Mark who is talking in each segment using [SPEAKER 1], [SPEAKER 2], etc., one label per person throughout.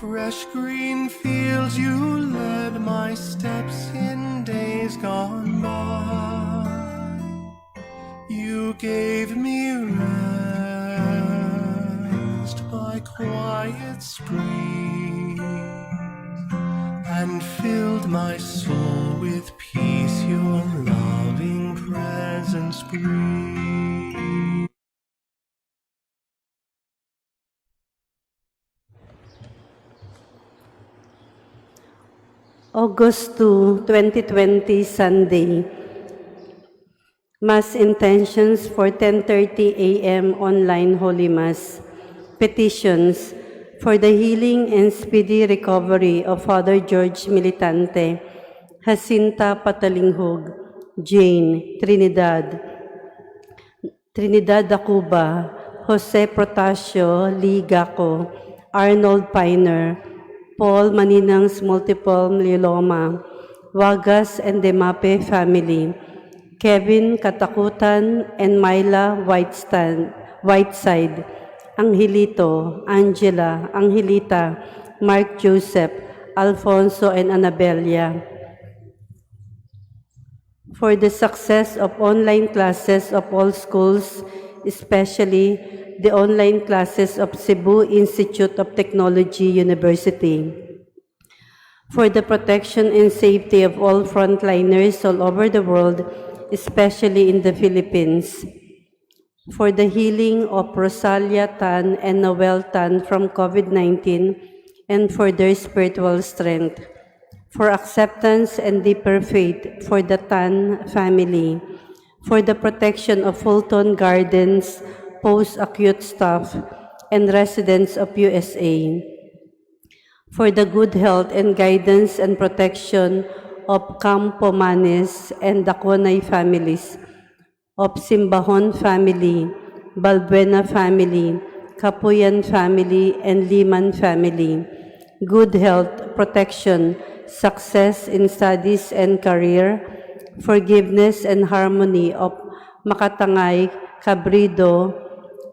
[SPEAKER 1] fresh green fields you led my steps in days gone by. You gave me rest by quiet streams and filled my soul with peace your loving presence brings.
[SPEAKER 2] August 2, 2020, Sunday. Mass intentions for 10:30 a.m. online Holy Mass. Petitions for the healing and speedy recovery of Father George Militante, Jacinta Patalinghog, Jane, Trinidad Dacuba, Jose Protasio Ligaco, Arnold Piner, Paul Maninang's multiple myeloma, Wagas and Demape family, Kevin Katakutan and Myla Whiteside, Angelito, Angela, Angelita, Mark Joseph, Alfonso and Annabelia. For the success of online classes of all schools, especially the online classes of Cebu Institute of Technology University. For the protection and safety of all frontliners all over the world, especially in the Philippines. For the healing of Rosalia Tan and Noel Tan from COVID-19 and for their spiritual strength. For acceptance and deeper faith for the Tan family. For the protection of Fulton Gardens, post-acute staff, and residents of USA. For the good health and guidance and protection of Campomanes and Daconay families, of Simbahon family, Balbuena family, Capuyan family, and Liman family. Good health, protection, success in studies and career, forgiveness and harmony of Makatangay, Cabrido,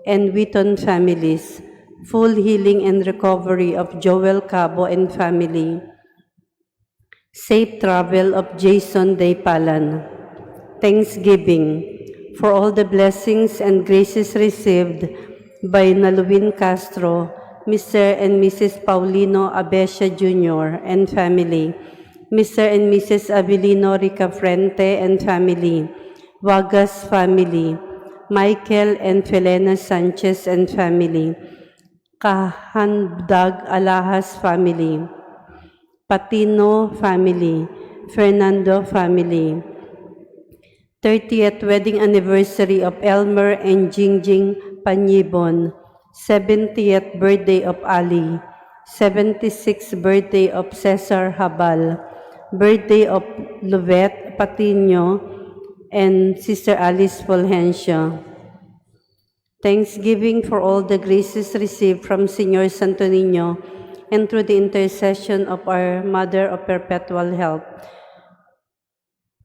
[SPEAKER 2] and Wheaton families, full healing and recovery of Joel Cabo and family, safe travel of Jason Daypalan, thanksgiving for all the blessings and graces received by Naluin Castro, Mr. and Mrs. Paulino Abesha Jr. and family, Mr. and Mrs. Avelino Ricafrente and family, Wagas family, Michael and Felena Sanchez and family, Kahandag Alahas family, Patino family, Fernando family, 30th wedding anniversary of Elmer and Jingjing Panyibon, 70th birthday of Ali, 76th birthday of Cesar Habal, birthday of Lovette Patino and Sister Alice Fulgencio. Thanksgiving for all the graces received from Señor Santo Niño and through the intercession of our Mother of Perpetual Help.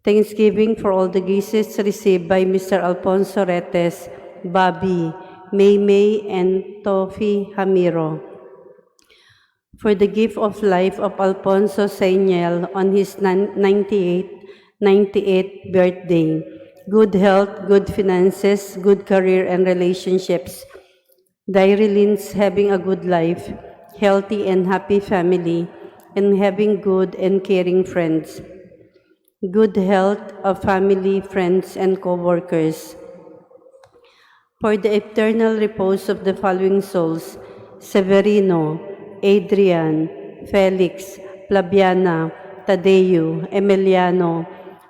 [SPEAKER 2] Thanksgiving for all the graces received by Mr. Alfonso Retes, Bobby, Maymay, and Tofi Hamiro. For the gift of life of Alfonso Señel on his 98th birthday, good health, good finances, good career and relationships, Dairylin's having a good life, healthy and happy family, and having good and caring friends. Good health of family, friends, and co-workers. For the eternal repose of the following souls, Severino, Adrian, Felix, Flaviana, Tadeo, Emiliano,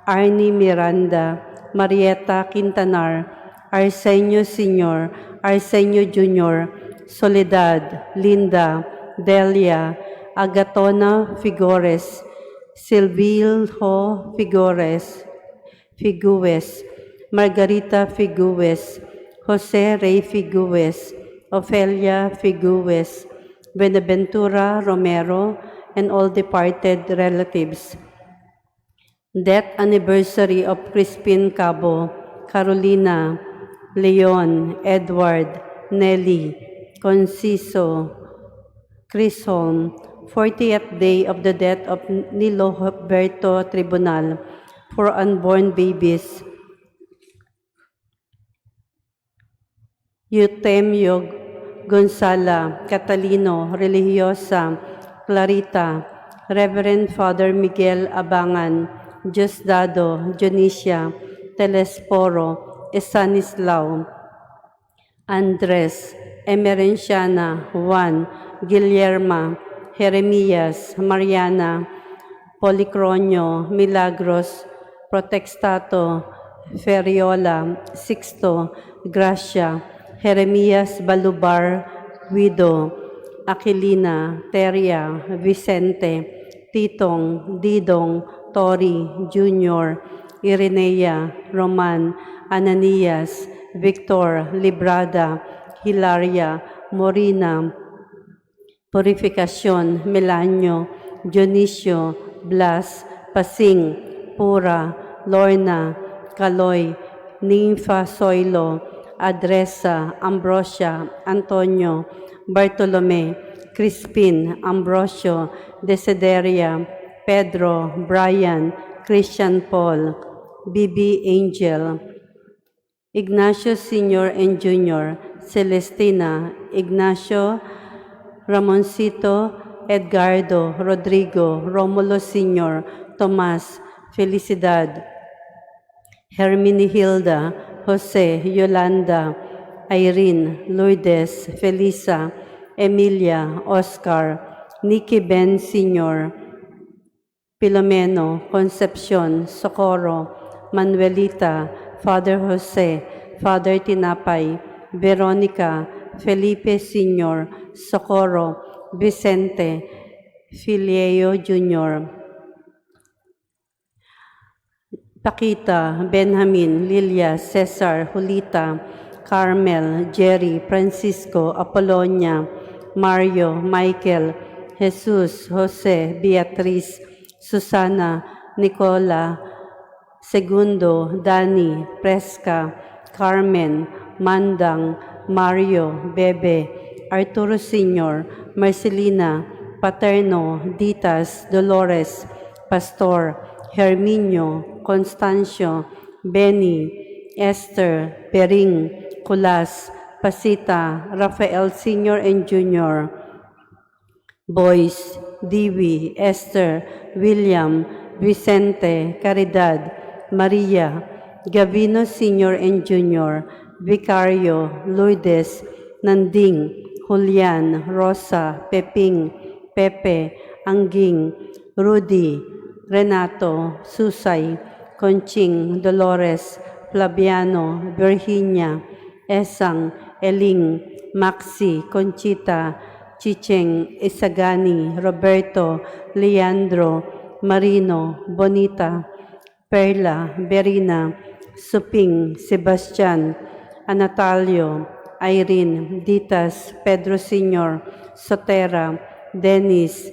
[SPEAKER 2] Arnie Miranda, Marieta Quintanar, Arsenio Sr., Arsenio Jr., Soledad, Linda, Delia, Agatona Figores, Silvilho Figues, Margarita Figues, Jose Rey Figues, Ofelia Figues, Benaventura Romero, and all departed relatives. Death anniversary of Crispin Cabo, Carolina, Leon, Edward, Nelly, Conciso, Crisholm, 40th day of the death of Nilo Berto Tribunal for unborn babies. Eutemio Gonzala, Catalino, Religiosa, Clarita, Reverend Father Miguel Abangan, Diosdado, Dionisia, Telesporo, Estanislao, Andres, Emerenciana, Juan, Guillerma, Jeremias, Mariana, Policronio, Milagros, Protextato, Ferriola, Sixto, Gracia, Jeremias Balubar, Guido, Aquilina, Teria, Vicente, Titong, Didong, Tori, Junior, Irenea, Roman, Ananias, Victor, Librada, Hilaria, Morina, Purificacion, Melanio, Dionisio, Blas, Pasing, Pura, Lorna, Caloy, Ninfa Soilo, Adresa, Ambrosia, Antonio, Bartolome, Crispin, Ambrosio, Desideria, Pedro, Brian, Christian Paul, Bibi Angel, Ignacio Sr. and Jr., Celestina, Ignacio, Ramoncito, Edgardo, Rodrigo, Romulo Sr., Tomas, Felicidad, Herminihilda, Jose, Yolanda, Irene, Lourdes, Felisa, Emilia, Oscar, Nicky Ben Sr., Pilomeno, Concepcion, Socorro, Manuelita, Father Jose, Father Tinapay, Veronica, Felipe Sr., Socorro, Vicente, Filio Jr., Paquita, Benjamin, Lilia, Cesar, Julita, Carmel, Jerry, Francisco, Apolonia, Mario, Michael, Jesus, Jose, Beatriz, Susana, Nicola, Segundo, Dani, Presca, Carmen, Mandang, Mario, Bebe, Arturo Sr., Marcelina, Paterno, Ditas, Dolores, Pastor, Herminio, Constancio, Benny, Esther, Bering, Kulas, Pasita, Rafael Sr. and Jr., Boyce, Dewey, Esther, William, Vicente, Caridad, Maria, Gavino Sr. and Jr., Vicario, Lourdes, Nanding, Julian, Rosa, Peping, Pepe, Angging, Rudy, Renato, Susay, Conching, Dolores, Flaviano, Virginia, Esang, Eling, Maxi, Conchita, Chicheng, Isagani, Roberto, Leandro, Marino, Bonita, Perla, Berina, Suping, Sebastian, Anatalio, Irene, Ditas, Pedro Sr., Sotera, Dennis,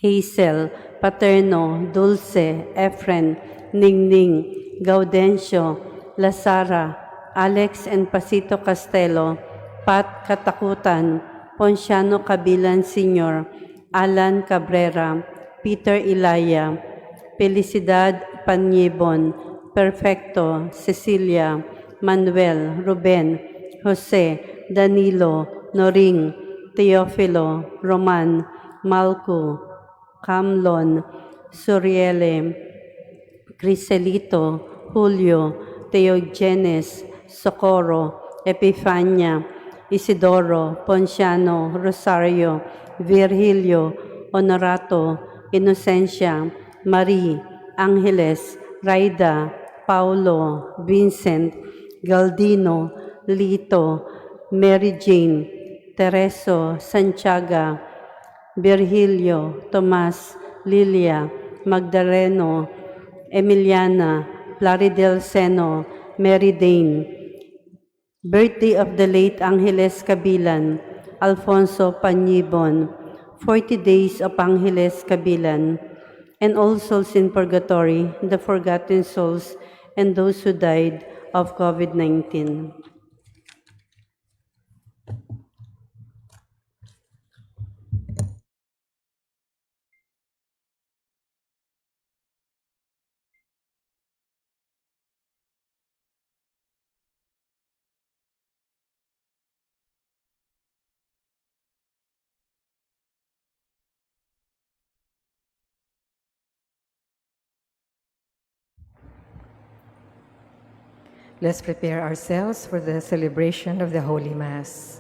[SPEAKER 2] Hazel, Paterno, Dulce, Efren, Ningning, Gaudencio, Lazara, Alex and Pasito Castelo, Pat Katakutan, Ponciano Cabilan Sr., Alan Cabrera, Peter Ilaya, Felicidad Panyebon, Perfecto, Cecilia, Manuel, Ruben, Jose, Danilo, Noring, Teofilo, Roman, Malco, Camlon, Suriele, Criselito, Julio, Teogenes, Socorro, Epifania, Isidoro, Ponciano, Rosario, Virgilio, Honorato, Inocencia, Marie, Angeles, Raida, Paulo, Vincent, Galdino, Lito, Mary Jane, Tereso, Santiago, Virgilio, Tomas, Lilia, Magdaleno, Emiliana, Plaridel Seno, Mary Dane. Birthday of the late Angeles Cabilan, Alfonso Panyibon, 40 days of Angeles Cabilan, and all souls in purgatory, the forgotten souls, and those who died of COVID-19.
[SPEAKER 3] Let's prepare ourselves for the celebration of the Holy Mass.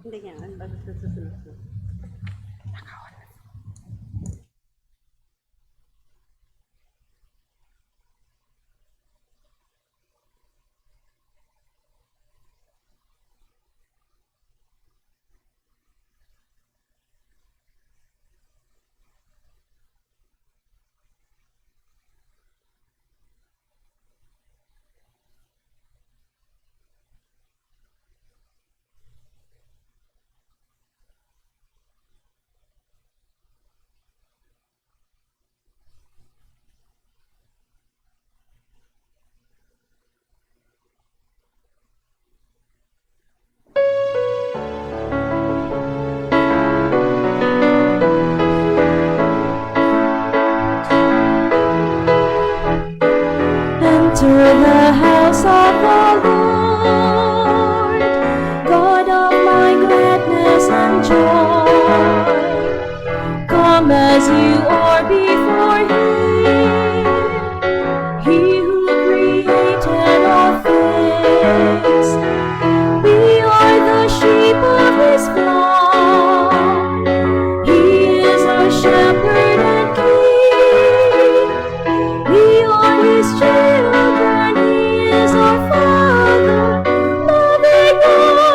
[SPEAKER 2] Hindi nga, ano ba gusto susunod?
[SPEAKER 4] Enter the house of the Lord, God of my gladness and joy. Come as you are before Him, He who created all things. We are the sheep of His flock. He is our shepherd and King. We are His children, He is our Father, loving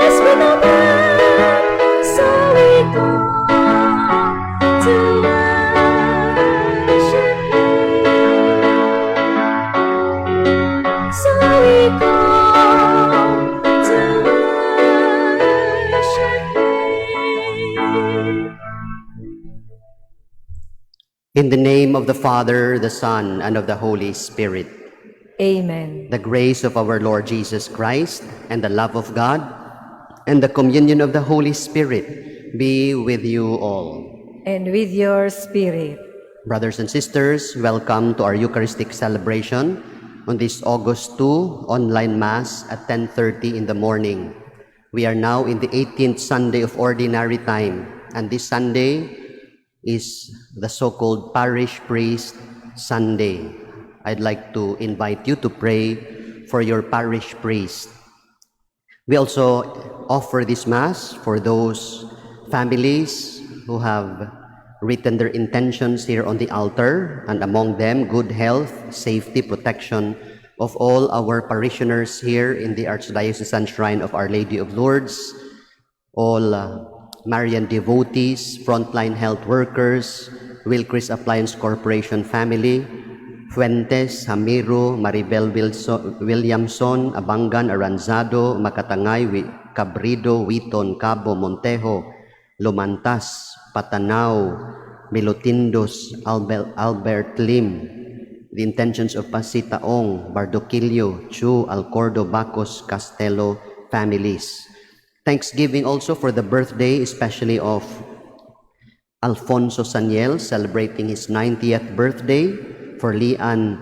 [SPEAKER 4] us with a plan. So we come to worship Him. So we come to worship Him.
[SPEAKER 5] In the name of the Father, the Son, and of the Holy Spirit,
[SPEAKER 3] Amen.
[SPEAKER 5] the grace of our Lord Jesus Christ, and the love of God, and the communion of the Holy Spirit be with you all.
[SPEAKER 3] And with your spirit.
[SPEAKER 5] Brothers and sisters, welcome to our Eucharistic celebration on this August 2 online Mass at 10:30 in the morning. We are now in the 18th Sunday of Ordinary Time, and this Sunday is the so-called Parish Priest Sunday. I'd like to invite you to pray for your parish priest. We also offer this Mass for those families who have written their intentions here on the altar, and among them, good health, safety, protection of all our parishioners here in the Archdiocesan Shrine of Our Lady of Lourdes, all Marian devotees, frontline health workers, Wilcris Appliance Corporation family, Fuentes, Hamiro, Maribel Williamson, Abangan, Aranzado, Makatangay, Cabrido, Witon, Cabo, Montejo, Lumantas, Patanao, Milutindos, Albert Lim, the intentions of Pasitaong, Bardoquillo, Chu, Alcordo, Bacos, Castelo families. Thanksgiving also for the birthday, especially of Alfonso Saniel, celebrating his 90th birthday, for Lian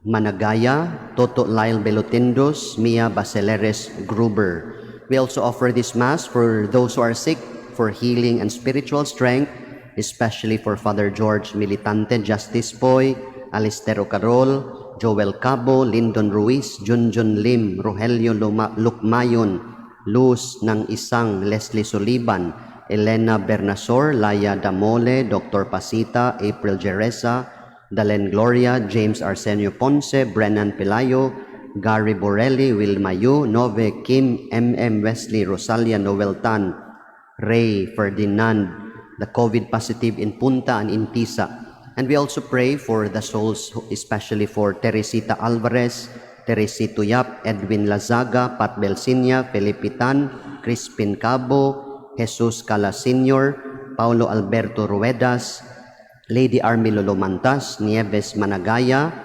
[SPEAKER 5] Managaya, Toto Lyle Belotindos, Mia Basileres Gruber. We also offer this Mass for those who are sick, for healing and spiritual strength, especially for Father George Militante, Justice Poy, Alistero Carol, Joel Cabo, Lyndon Ruiz, Junjun Lim, Rogelio Lukmayon, Luz ng Isang, Leslie Soliban, Elena Bernasor, Laya Damole, Dr. Pasita, April Jeresa, Dalen Gloria, James Arsenio Ponce, Brennan Pelayo, Gary Borelli, Will Mayu, Nove Kim, MM Wesley, Rosalia Noel Tan, Ray Ferdinand, the COVID positive in Punta and Intisa, And we also pray for the souls, especially for Teresita Alvarez, Teresito Yap, Edwin Lazaga, Pat Belsinia, Felipitan, Crispin Cabo, Jesus Cala Sr., Paulo Alberto Ruedas, Lady Army Lolomantas, Nieves Managaya,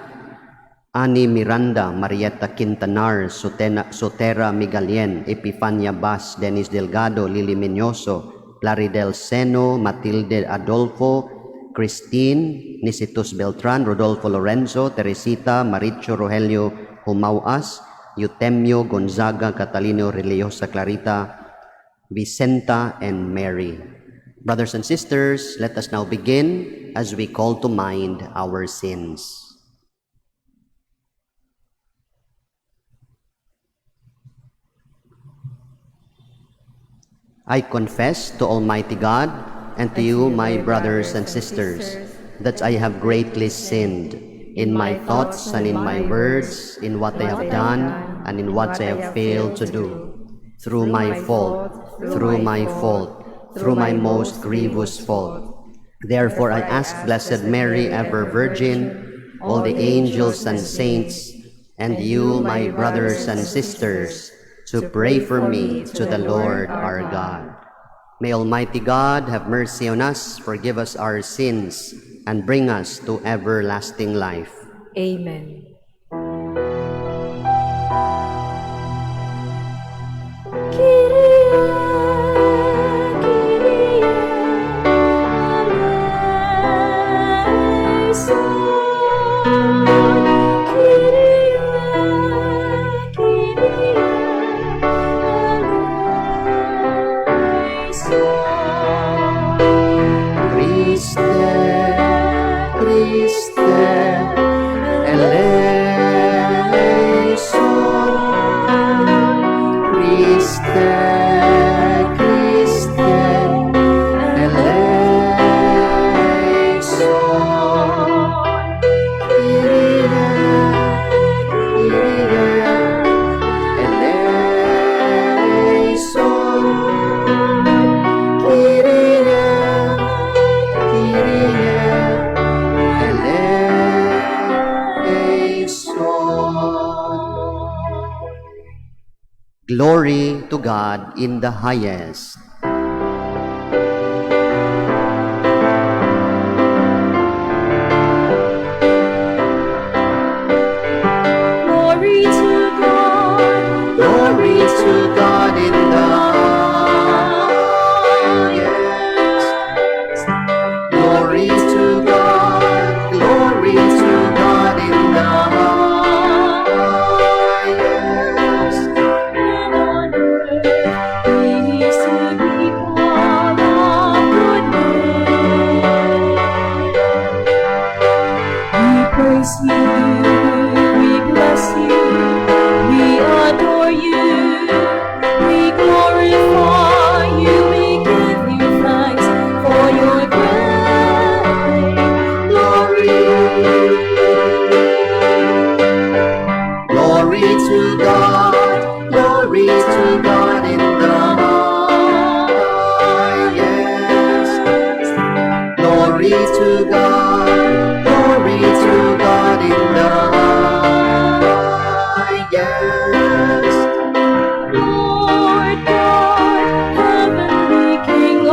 [SPEAKER 5] Ani Miranda, Marietta Quintanar, Sotera Migalien, Epifania Bas, Dennis Delgado, Lili Miñoso, Plaridel Seno, Matilde Adolfo, Christine, Nisitus Beltran, Rodolfo Lorenzo, Teresita, Maricho Rogelio Humauas, Eutemio Gonzaga, Catalino Religiosa Clarita, Vicenta, and Mary. Brothers and sisters, let us now begin as we call to mind our sins. I confess to Almighty God and to you, my brothers and sisters, that I have greatly sinned in my thoughts and in my words, in what I have done and in what I have failed to do, through my fault, through my most grievous fault. Therefore I ask Blessed Mary, ever Virgin, all the angels and saints, and you, my brothers and sisters, to pray for me to the Lord our God. May Almighty God have mercy on us, forgive us our sins, and bring us to everlasting life.
[SPEAKER 3] Amen.
[SPEAKER 5] Glory to God in the highest.
[SPEAKER 4] Glory to God.
[SPEAKER 5] Glory to God in the highest. Glory to God. Glory to God in the highest.
[SPEAKER 4] And on earth, peace to people of good will. We praise you, we bless you, we adore you, we glorify you, we give you thanks for your great glory.
[SPEAKER 5] Glory to God. Glory to God in the highest. Glory to God. Glory to God in the highest.
[SPEAKER 4] Lord God, heavenly King, O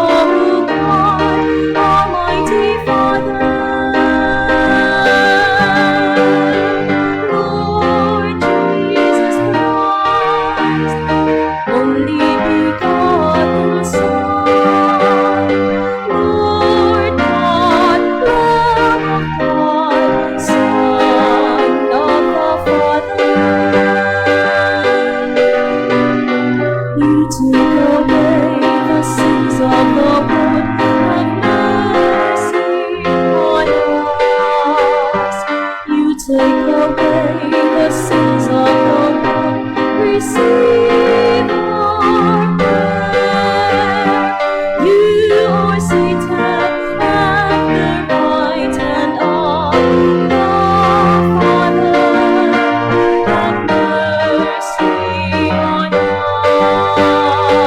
[SPEAKER 4] God, Almighty Father, Lord Jesus Christ, only begotten Son, Lord God, Lamb of God, Son of the Father. You took away the sins of the world, have mercy on us. You take away the sins of the world, receive our prayer. You are seated at the right hand of the Father. Have mercy on us.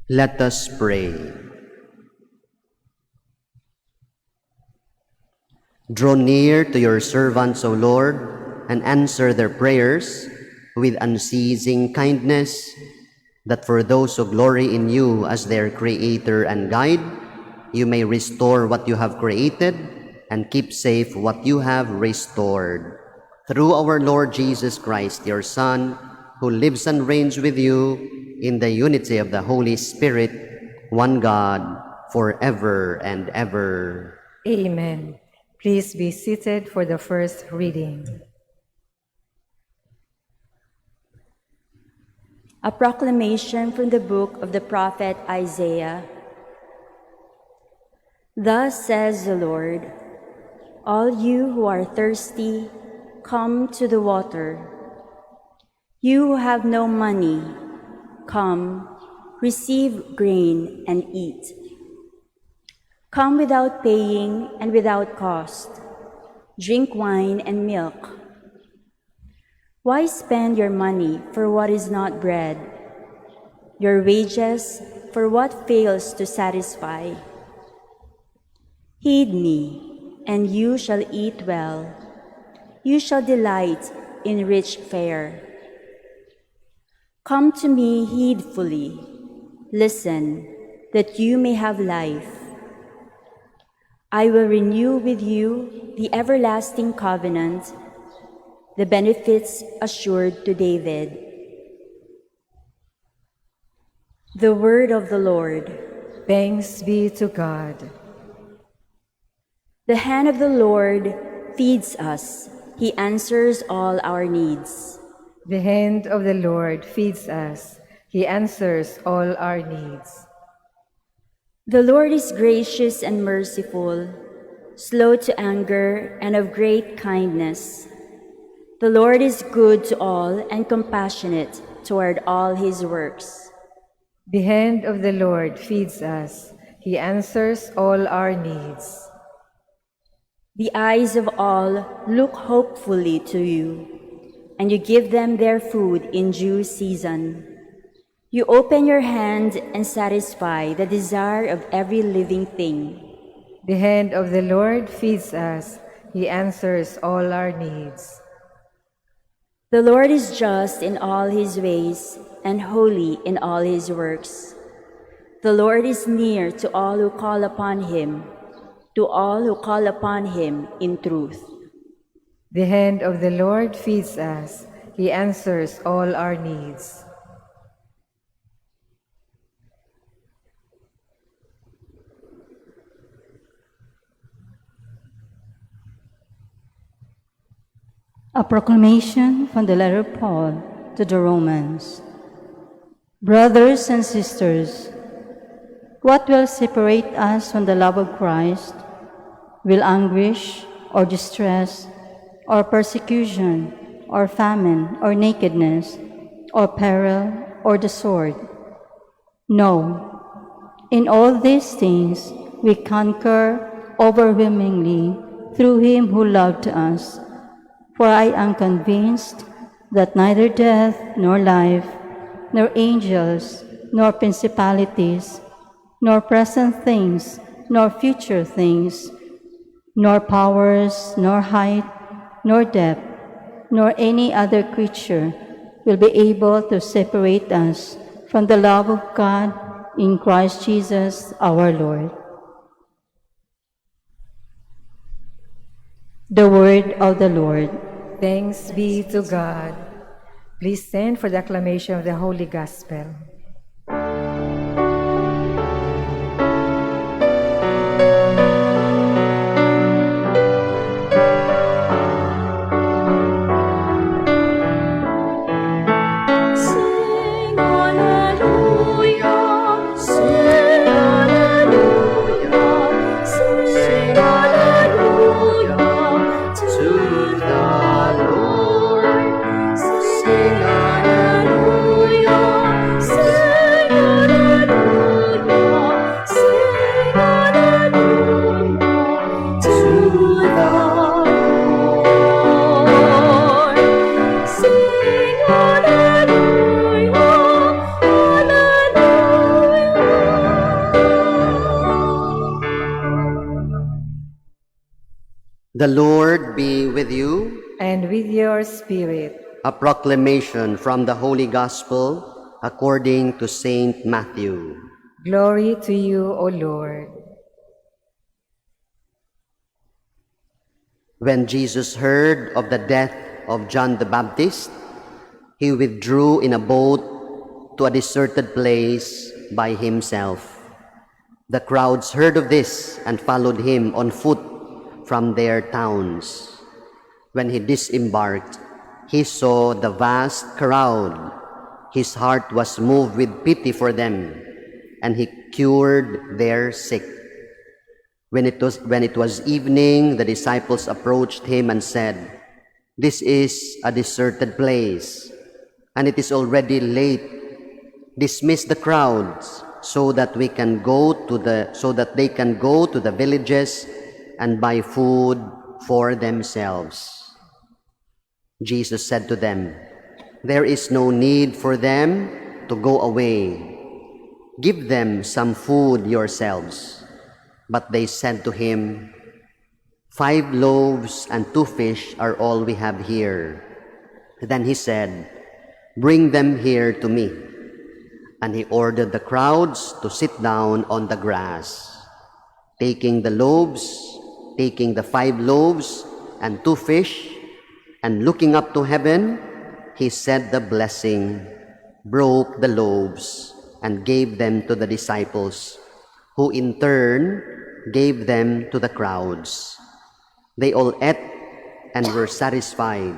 [SPEAKER 5] Let us pray. Draw near to your servants, O Lord, and answer their prayers with unceasing kindness, that for those who glory in you as their Creator and Guide, you may restore what you have created and keep safe what you have restored. Through our Lord Jesus Christ, your Son, who lives and reigns with you in the unity of the Holy Spirit, one God, forever and ever.
[SPEAKER 3] Amen. Please be seated for the first reading.
[SPEAKER 4] A proclamation from the book of the prophet Isaiah. Thus says the Lord, all you who are thirsty, come to the water. You who have no money, come, receive grain and eat. Come without paying and without cost. Drink wine and milk. Why spend your money for what is not bread, your wages for what fails to satisfy? Heed me, and you shall eat well. You shall delight in rich fare. Come to me heedfully. Listen, that you may have life. I will renew with you the everlasting covenant, the benefits assured to David. The word of the Lord.
[SPEAKER 3] Thanks be to God.
[SPEAKER 4] The hand of the Lord feeds us. He answers all our needs.
[SPEAKER 3] The hand of the Lord feeds us. He answers all our needs.
[SPEAKER 4] The Lord is gracious and merciful, slow to anger and of great kindness. The Lord is good to all and compassionate toward all his works.
[SPEAKER 3] The hand of the Lord feeds us. He answers all our needs.
[SPEAKER 4] The eyes of all look hopefully to you, and you give them their food in due season. You open your hand and satisfy the desire of every living thing.
[SPEAKER 3] The hand of the Lord feeds us. He answers all our needs.
[SPEAKER 4] The Lord is just in all his ways and holy in all his works. The Lord is near to all who call upon him, to all who call upon him in truth.
[SPEAKER 3] The hand of the Lord feeds us. He answers all our needs.
[SPEAKER 2] A proclamation from the letter of Paul to the Romans. Brothers and sisters, what will separate us from the love of Christ? Will anguish or distress or persecution or famine or nakedness or peril or the sword? No. In all these things we conquer overwhelmingly through him who loved us. For I am convinced that neither death nor life, nor angels, nor principalities, nor present things, nor future things, nor powers, nor height, nor depth, nor any other creature will be able to separate us from the love of God in Christ Jesus our Lord. The word of the Lord.
[SPEAKER 3] Thanks be to God. Please stand for the acclamation of the Holy Gospel.
[SPEAKER 4] Sing hallelujah, sing hallelujah, sing hallelujah to the Lord. Sing hallelujah, sing
[SPEAKER 5] The Lord be with you.
[SPEAKER 3] And with your spirit.
[SPEAKER 5] A proclamation from the Holy Gospel according to Saint Matthew.
[SPEAKER 3] Glory to you, O Lord.
[SPEAKER 5] When Jesus heard of the death of John the Baptist, he withdrew in a boat to a deserted place by himself. The crowds heard of this and followed him on foot from their towns. When he disembarked, he saw the vast crowd. His heart was moved with pity for them, and he cured their sick. When it was evening, the disciples approached him and said, "This is a deserted place, and it is already late. Dismiss the crowds so that they can go to the villages and buy food for themselves." Jesus said to them, "There is no need for them to go away. Give them some food yourselves." But they said to him, 5 loaves and 2 fish are all we have here." Then he said, "Bring them here to me." And he ordered the crowds to sit down on the grass. Taking the 5 loaves and 2 fish, and looking up to heaven, he said the blessing, broke the loaves, and gave them to the disciples, who in turn gave them to the crowds. They all ate and were satisfied.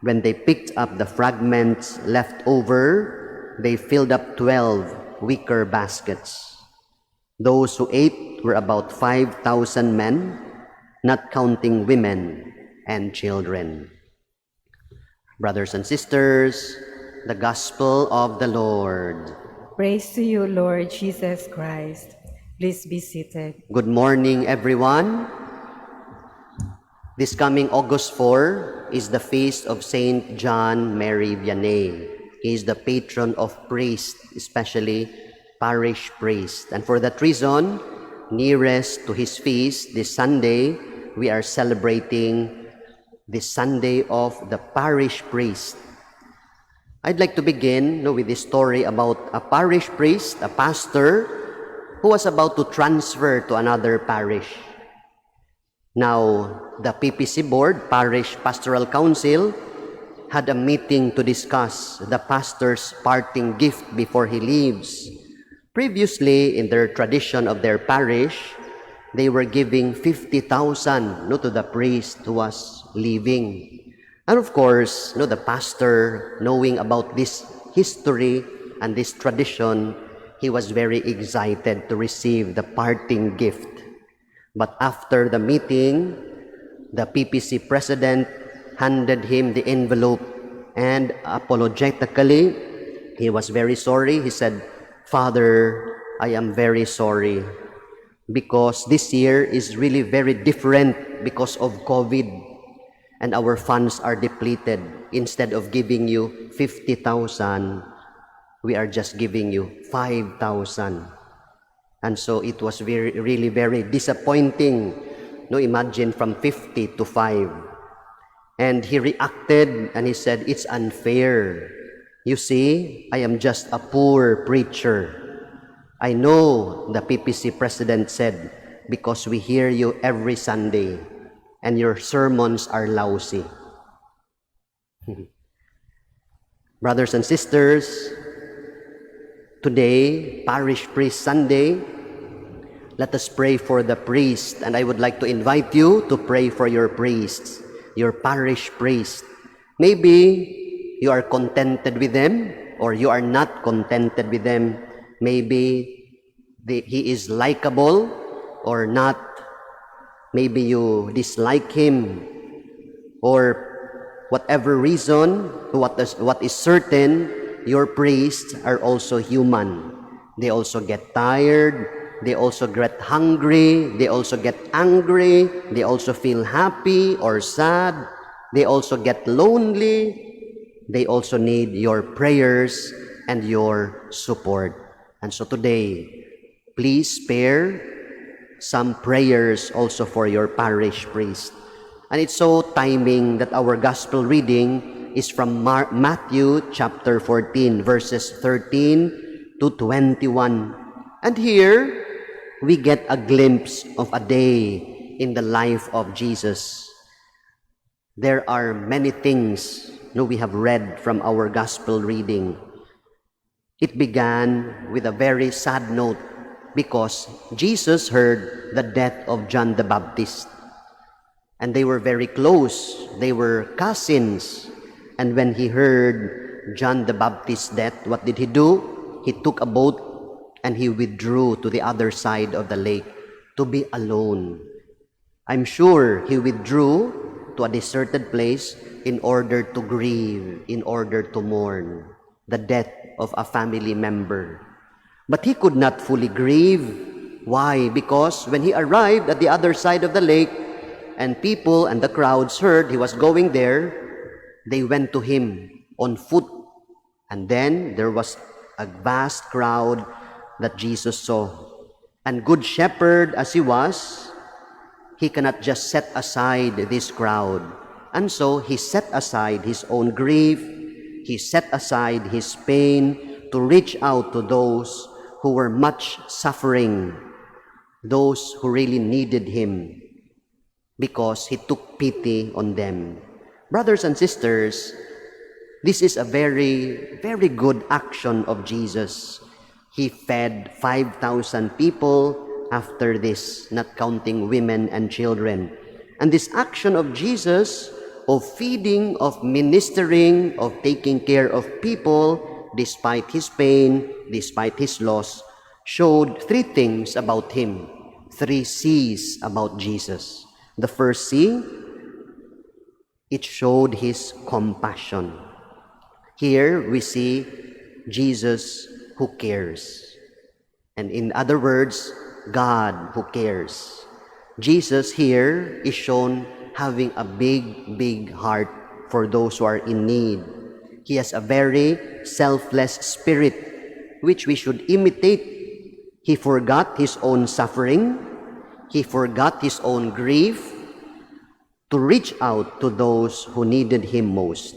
[SPEAKER 5] When they picked up the fragments left over, they filled up 12 wicker baskets. Those who ate were about 5,000 men, not counting women and children. Brothers and sisters, the Gospel of the Lord.
[SPEAKER 3] Praise to you, Lord Jesus Christ. Please be seated.
[SPEAKER 5] Good morning, everyone. This coming August 4 is the feast of Saint John Mary Vianney. He is the patron of priests, especially parish priests. And for that reason, nearest to his feast, this Sunday, we are celebrating the Sunday of the parish priest. I'd like to begin with this story about a parish priest, a pastor, who was about to transfer to another parish. Now, the PPC board, Parish Pastoral Council, had a meeting to discuss the pastor's parting gift before he leaves. Previously, in their tradition of their parish, they were giving 50,000 to the priest who was leaving. And of course, the pastor, knowing about this history and this tradition, he was very excited to receive the parting gift. But after the meeting, the PPC president handed him the envelope, and apologetically, he was very sorry. He said, "Father, I am very sorry because this year is really very different because of COVID, and our funds are depleted. Instead of giving you 50,000, we are just giving you 5,000. And so it was really very disappointing. Imagine from 50 to 5. And he reacted and he said, "It's unfair. You see, I am just a poor preacher. I know," the PPC president said, "because we hear you every Sunday and your sermons are lousy." Brothers and sisters, today, Parish Priest Sunday, let us pray for the priest. And I would like to invite you to pray for your priests, your parish priest. Maybe you are contented with them or you are not contented with them. Maybe he is likable or not. Maybe you dislike him, or whatever reason. What is certain, your priests are also human. They also get tired, they also get hungry, they also get angry, they also feel happy or sad, they also get lonely. They also need your prayers and your support. And so today, please spare some prayers also for your parish priest. And it's so timing that our gospel reading is from Matthew chapter 14, verses 13 to 21. And here, we get a glimpse of a day in the life of Jesus. There are many things we have read from our gospel reading. It began with a very sad note because Jesus heard the death of John the Baptist. And they were very close. They were cousins. And when he heard John the Baptist's death, what did he do? He took a boat and he withdrew to the other side of the lake to be alone. I'm sure he withdrew to a deserted place in order to grieve, in order to mourn the death of a family member. But he could not fully grieve. Why? Because when he arrived at the other side of the lake and people and the crowds heard he was going there, they went to him on foot. And then there was a vast crowd that Jesus saw. And good shepherd as he was, he cannot just set aside this crowd. And so he set aside his own grief, he set aside his pain to reach out to those who were much suffering, those who really needed him, because he took pity on them. Brothers and sisters, this is a very, very good action of Jesus. He fed 5,000 people after this, not counting women and children. And this action of Jesus, of feeding, of ministering, of taking care of people, despite his pain, despite his loss, showed three things about him, three C's about Jesus. The first C, it showed his compassion. Here we see Jesus who cares. And in other words, God who cares. Jesus here is shown having a big, big heart for those who are in need. He has a very selfless spirit, which we should imitate. He forgot his own suffering. He forgot his own grief to reach out to those who needed him most.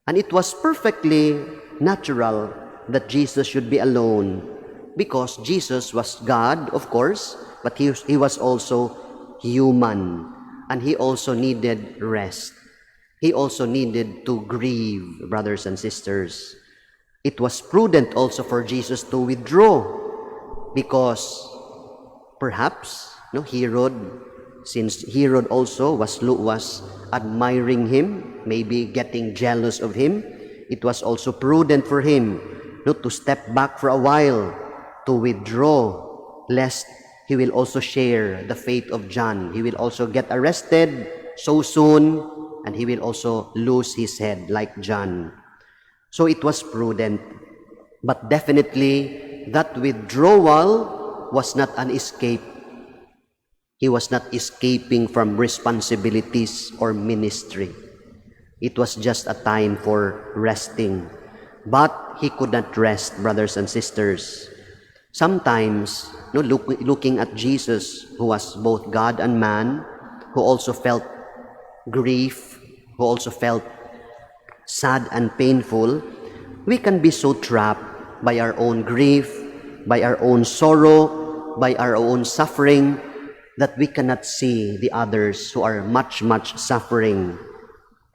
[SPEAKER 5] And it was perfectly natural that Jesus should be alone, because Jesus was God, of course, but he was also human, and he also needed rest. He also needed to grieve, brothers and sisters. It was prudent also for Jesus to withdraw, because perhaps Herod, since Herod also was admiring him, maybe getting jealous of him, it was also prudent for him to step back for a while, to withdraw, lest he will also share the fate of John. He will also get arrested so soon, and he will also lose his head like John. So it was prudent. But definitely, that withdrawal was not an escape. He was not escaping from responsibilities or ministry. It was just a time for resting. But he could not rest, brothers and sisters. Sometimes, looking at Jesus, who was both God and man, who also felt grief, who also felt sad and painful, we can be so trapped by our own grief, by our own sorrow, by our own suffering, that we cannot see the others who are much, much suffering.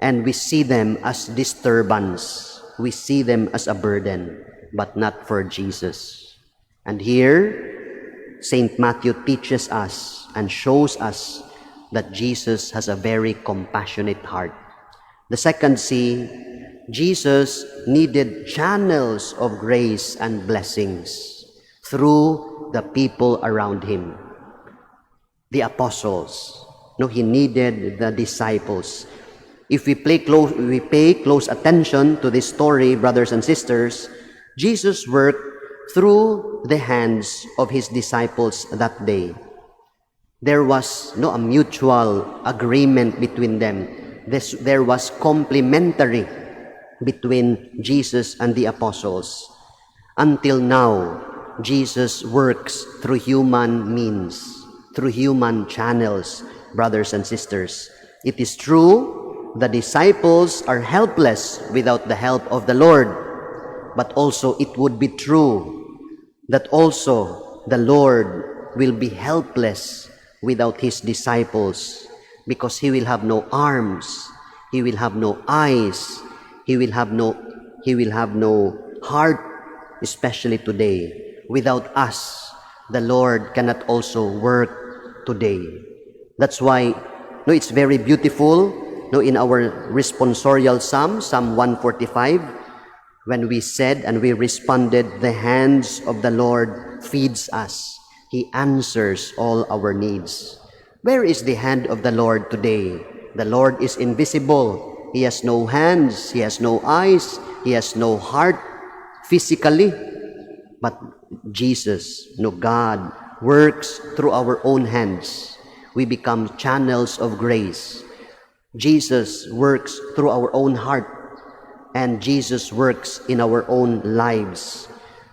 [SPEAKER 5] And we see them as disturbance. We see them as a burden, but not for Jesus. And here, St. Matthew teaches us and shows us that Jesus has a very compassionate heart. The second C, Jesus needed channels of grace and blessings through the people around him. The apostles. He needed the disciples. If we pay close attention to this story, brothers and sisters, Jesus worked through the hands of his disciples that day. There was a mutual agreement between them. There was complementary between Jesus and the apostles. Until now, Jesus works through human means, through human channels, brothers and sisters. It is true, the disciples are helpless without the help of the Lord, but also it would be true that also the Lord will be helpless without His disciples, because He will have no arms, He will have no eyes, He will have no heart, especially today. Without us, the Lord cannot also work today. That's why it's very beautiful in our responsorial psalm, Psalm 145, when we said and we responded, the hands of the Lord feeds us. He answers all our needs. Where is the hand of the Lord today? The Lord is invisible. He has no hands, He has no eyes, He has no heart physically. But Jesus, God, works through our own hands. We become channels of grace. Jesus works through our own heart, and Jesus works in our own lives.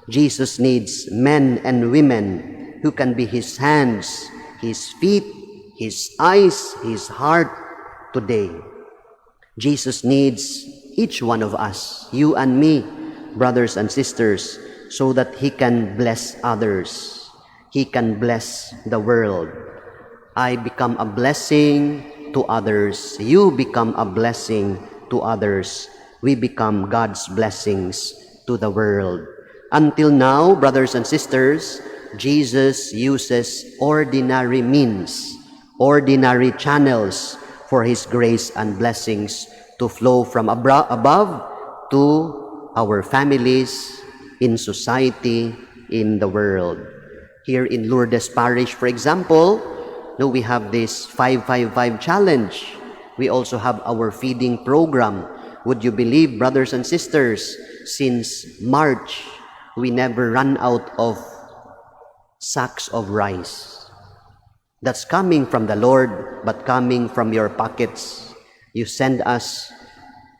[SPEAKER 5] Jesus needs men and women who can be His hands, His feet, His eyes, His heart today. Jesus needs each one of us, you and me, brothers and sisters, so that He can bless others. He can bless the world. I become a blessing to others. You become a blessing to others. We become God's blessings to the world. Until now, brothers and sisters, Jesus uses ordinary means, ordinary channels for His grace and blessings to flow from above to our families, in society, in the world. Here in Lourdes Parish, for example, we have this 555 challenge. We also have our feeding program. Would you believe, brothers and sisters, since March, we never run out of sacks of rice. That's coming from the Lord, but coming from your pockets. You send us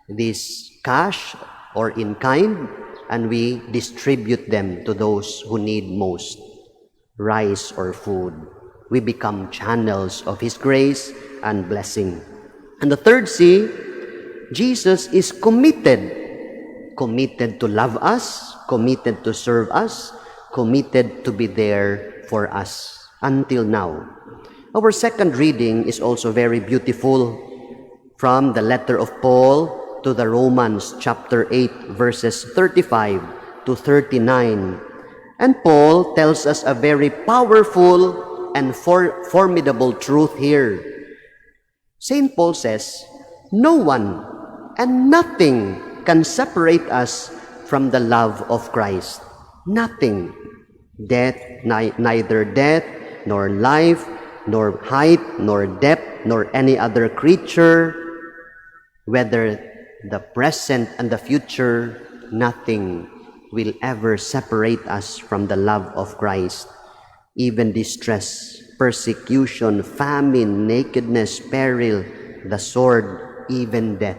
[SPEAKER 5] this cash or in kind, and we distribute them to those who need most rice or food. We become channels of His grace and blessing. And the third C, Jesus is committed to love us, committed to serve us, committed to be there for us until now. Our second reading is also very beautiful, from the letter of Paul to the Romans chapter 8 verses 35 to 39. And Paul tells us a very powerful and formidable truth here. St. Paul says, no one and nothing can separate us from the love of Christ. Nothing. Death, neither death, nor life, nor height, nor depth, nor any other creature, whether the present and the future, nothing will ever separate us from the love of Christ. Even distress, persecution, famine, nakedness, peril, the sword, even death.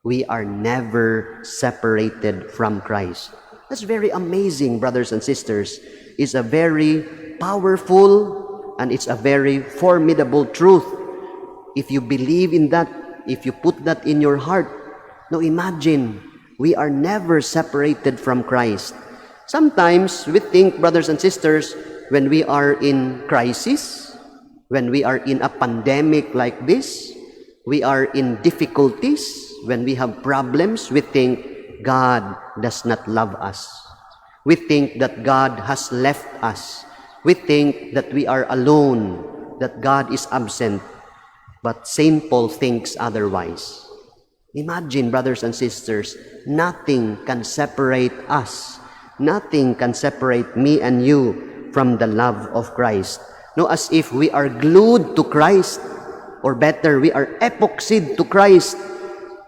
[SPEAKER 5] We are never separated from Christ. That's very amazing, brothers and sisters. It's a very powerful and it's a very formidable truth. If you believe in that, if you put that in your heart, now imagine, we are never separated from Christ. Sometimes we think, brothers and sisters, when we are in crisis, when we are in a pandemic like this, we are in difficulties, when we have problems, we think God does not love us. We think that God has left us. We think that we are alone, that God is absent. But St. Paul thinks otherwise. Imagine, brothers and sisters, nothing can separate us. Nothing can separate me and you from the love of Christ. No, as if we are glued to Christ, or better, we are epoxied to Christ,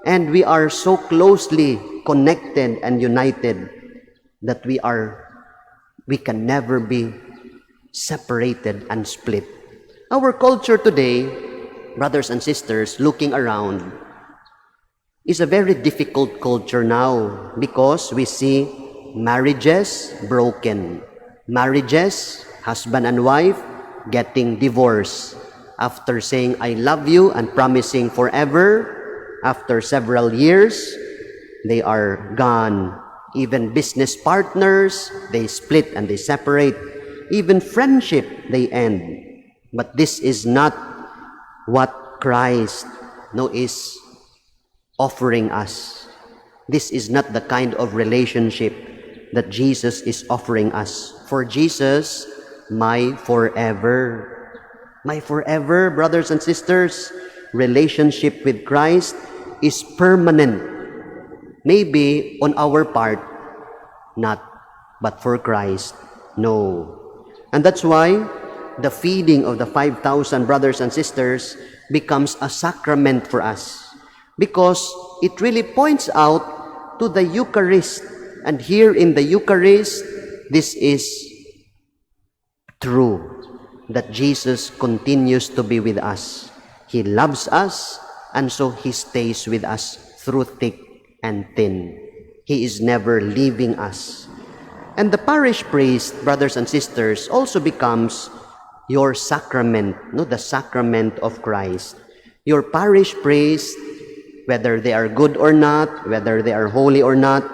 [SPEAKER 5] and we are so closely connected and united that we can never be separated and split. Our culture today, brothers and sisters, looking around, is a very difficult culture now, because we see marriages broken. Marriages, husband and wife, getting divorced. After saying, I love you and promising forever, after several years, they are gone. Even business partners, they split and they separate. Even friendship, they end. But this is not what Christ is offering us. This is not the kind of relationship that Jesus is offering us. For Jesus, my forever, brothers and sisters, relationship with Christ is permanent. Maybe on our part, not, but for Christ, no. And that's why the feeding of the 5,000 brothers and sisters becomes a sacrament for us, because it really points out to the Eucharist. And here in the Eucharist, this is true, that Jesus continues to be with us. He loves us, and so He stays with us through thick and thin. He is never leaving us. And the parish priest, brothers and sisters, also becomes your sacrament, the sacrament of Christ. Your parish priest, whether they are good or not, whether they are holy or not,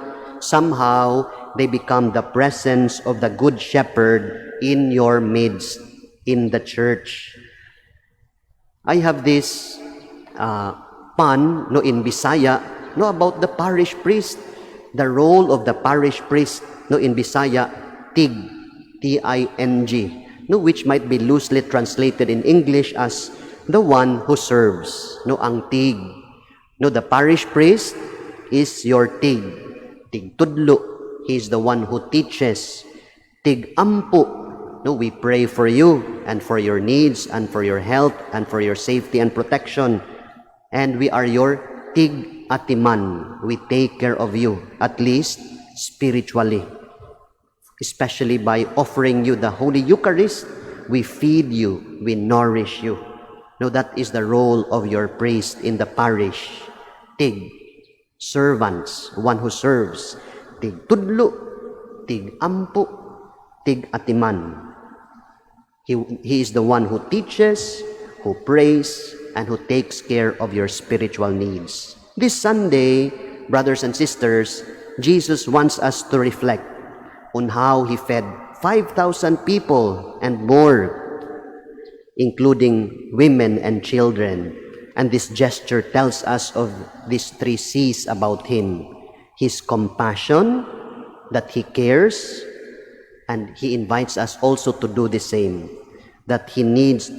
[SPEAKER 5] somehow they become the presence of the Good Shepherd in your midst, in the church. I have this pun in Bisaya about the parish priest. The role of the parish priest in Bisaya, tig, T-I-N-G, which might be loosely translated in English as the one who serves, ang tig. The parish priest is your tig tudlo. He is the one who teaches. Tig ampo. We pray for you and for your needs and for your health and for your safety and protection. And we are your tig atiman. We take care of you, at least spiritually. Especially by offering you the Holy Eucharist, we feed you, we nourish you. That is the role of your priest in the parish. Tig, servants, one who serves. Tig tudlo, tig ampo, tig atiman. He is the one who teaches, who prays, and who takes care of your spiritual needs. This Sunday, brothers and sisters, Jesus wants us to reflect on how He fed 5,000 people and more, including women and children. And this gesture tells us of these 3 C's about Him. His compassion, that He cares, and He invites us also to do the same. That He needs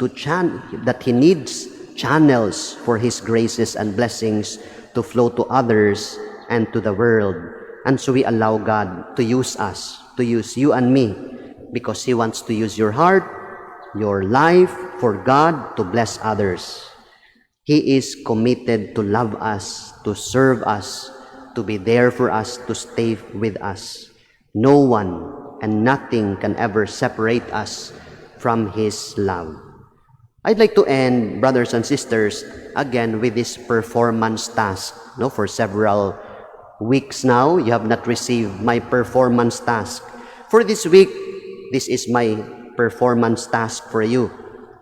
[SPEAKER 5] channels for His graces and blessings to flow to others and to the world. And so we allow God to use us, to use you and me, because He wants to use your heart, your life, for God to bless others. He is committed to love us, to serve us, to be there for us, to stay with us. No one and nothing can ever separate us from His love. I'd like to end, brothers and sisters, again with this performance task. For several weeks now, you have not received my performance task. For this week, this is my performance task for you.